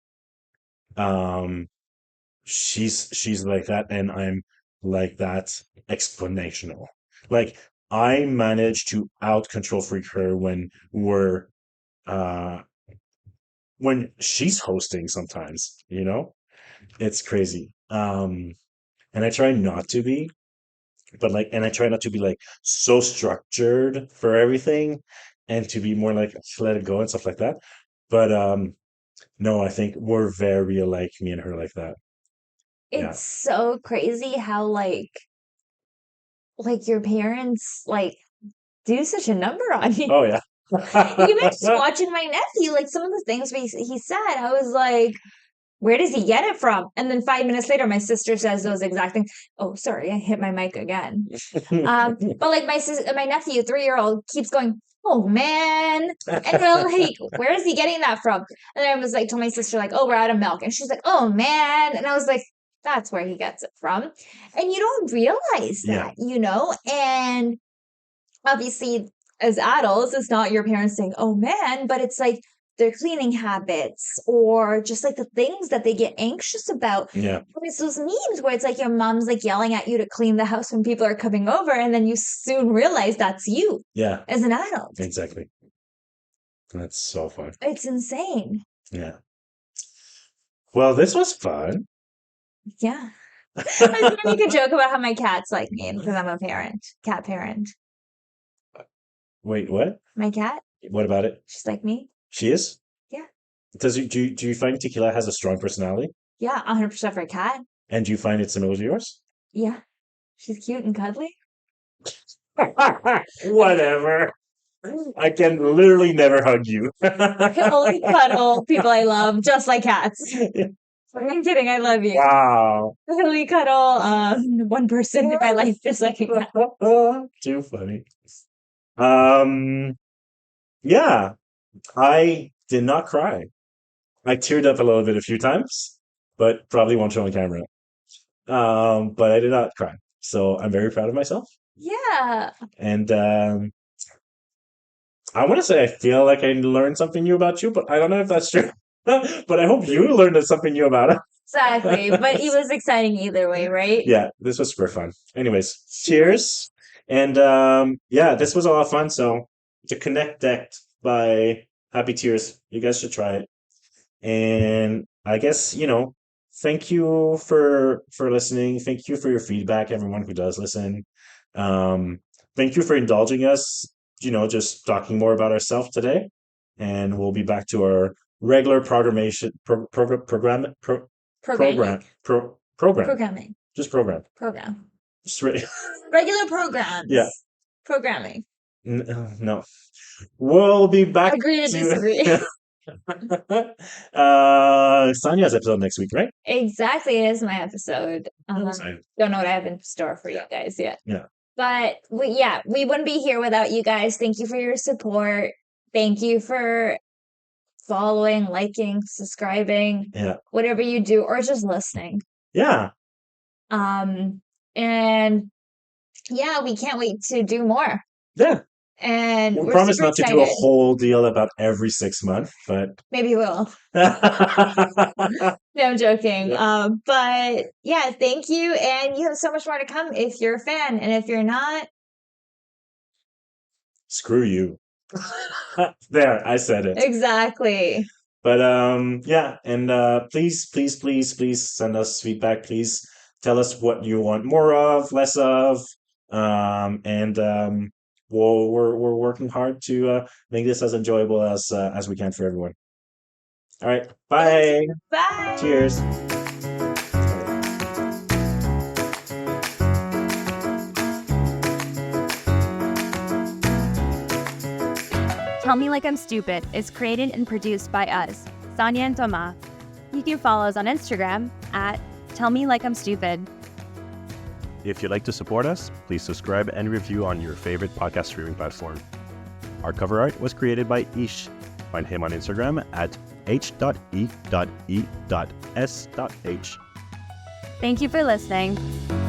Um, she's like that, and I'm like that exponential. Like I manage to out control freak her uh when she's hosting sometimes, it's crazy. And I try not to be, but like, and I try not to be like so structured for everything, and to be more like let it go and stuff like that. But no, I think we're very alike, me and her, like that. Yeah. it's so crazy how like your parents like do such a number on you. Oh yeah. Even just watching my nephew, like some of the things he said, I was like, where does he get it from? And then 5 minutes later, my sister says those exact things. Oh, sorry, I hit my mic again. But like my nephew, 3-year-old, keeps going, oh man. And we're like, where is he getting that from? And then I was like, told my sister, like, oh, we're out of milk. And she's like, oh man. And I was like, that's where he gets it from. And you don't realize Yeah. that, And obviously, as adults, it's not your parents saying, oh man, but it's like their cleaning habits or just like the things that they get anxious about. Yeah. And it's those memes where it's like your mom's like yelling at you to clean the house when people are coming over, and then you soon realize that's you Yeah. as an adult. Exactly. That's so fun. It's insane. Yeah. Well, this was fun. Yeah. I was gonna make a joke about how my cat's like me because I'm a parent, cat parent. Wait, what? My cat, What about it? she's like me. She is? Yeah. Do you find Tequila has a strong personality? Yeah, 100% for a cat. And do you find it similar to yours? Yeah. She's cute and cuddly. Whatever. I can literally never hug you. Only cuddle people I love, just like cats. I'm kidding. I love you. Wow. I only cuddle one person in my life, just like a cat. Too funny. Um, yeah, I did not cry. I teared up a little bit a few times, but probably won't show on camera. But I did not cry. So I'm very proud of myself. Yeah, And I want to say I feel like I learned something new about you, but I don't know if that's true. But I hope you learned something new about exactly. But it it. was exciting either way, right? Yeah, this was super fun. Anyways, cheers. And yeah, this was a lot of fun. So the Connect Deck by Happy Tears, you guys should try it. And I guess, thank you for listening. Thank you for your feedback, everyone who does listen. Um, Thank you for indulging us, just talking more about ourselves today. And we'll be back to our regular programmation Programming, program. programming, Just program. program, Just re- regular yeah. programs, programming. No. We'll be back Agree to to disagree. Sania's episode next week, right? Exactly, it is my episode. Excited. Don't know what I have in store for you guys yet. Yeah. But we wouldn't be here without you guys. Thank you for your support. Thank you for following, liking, subscribing, Yeah. whatever you do, or just listening. Yeah. And yeah, we can't wait to do more. Yeah. And We we're promise super not to do a excited. whole deal about every 6 months, but Maybe we'll. yeah. No, I'm joking. But yeah, thank you. And you have so much more to come if you're a fan. And if you're not, Screw you. There, I said it. exactly. But yeah, and please send us feedback. Please tell us what you want more of, less of, and we're working hard to make this as enjoyable as we can for everyone. All right, Thank bye. you. Bye. Cheers. All right. Tell Me Like I'm Stupid is created and produced by us, Saniya and Tom. You can follow us on Instagram at Tell Me Like I'm Stupid. If you'd like to support us, please subscribe and review on your favorite podcast streaming platform. Our cover art was created by Ish. Find him on Instagram at h.e.e.s.h. Thank you for listening.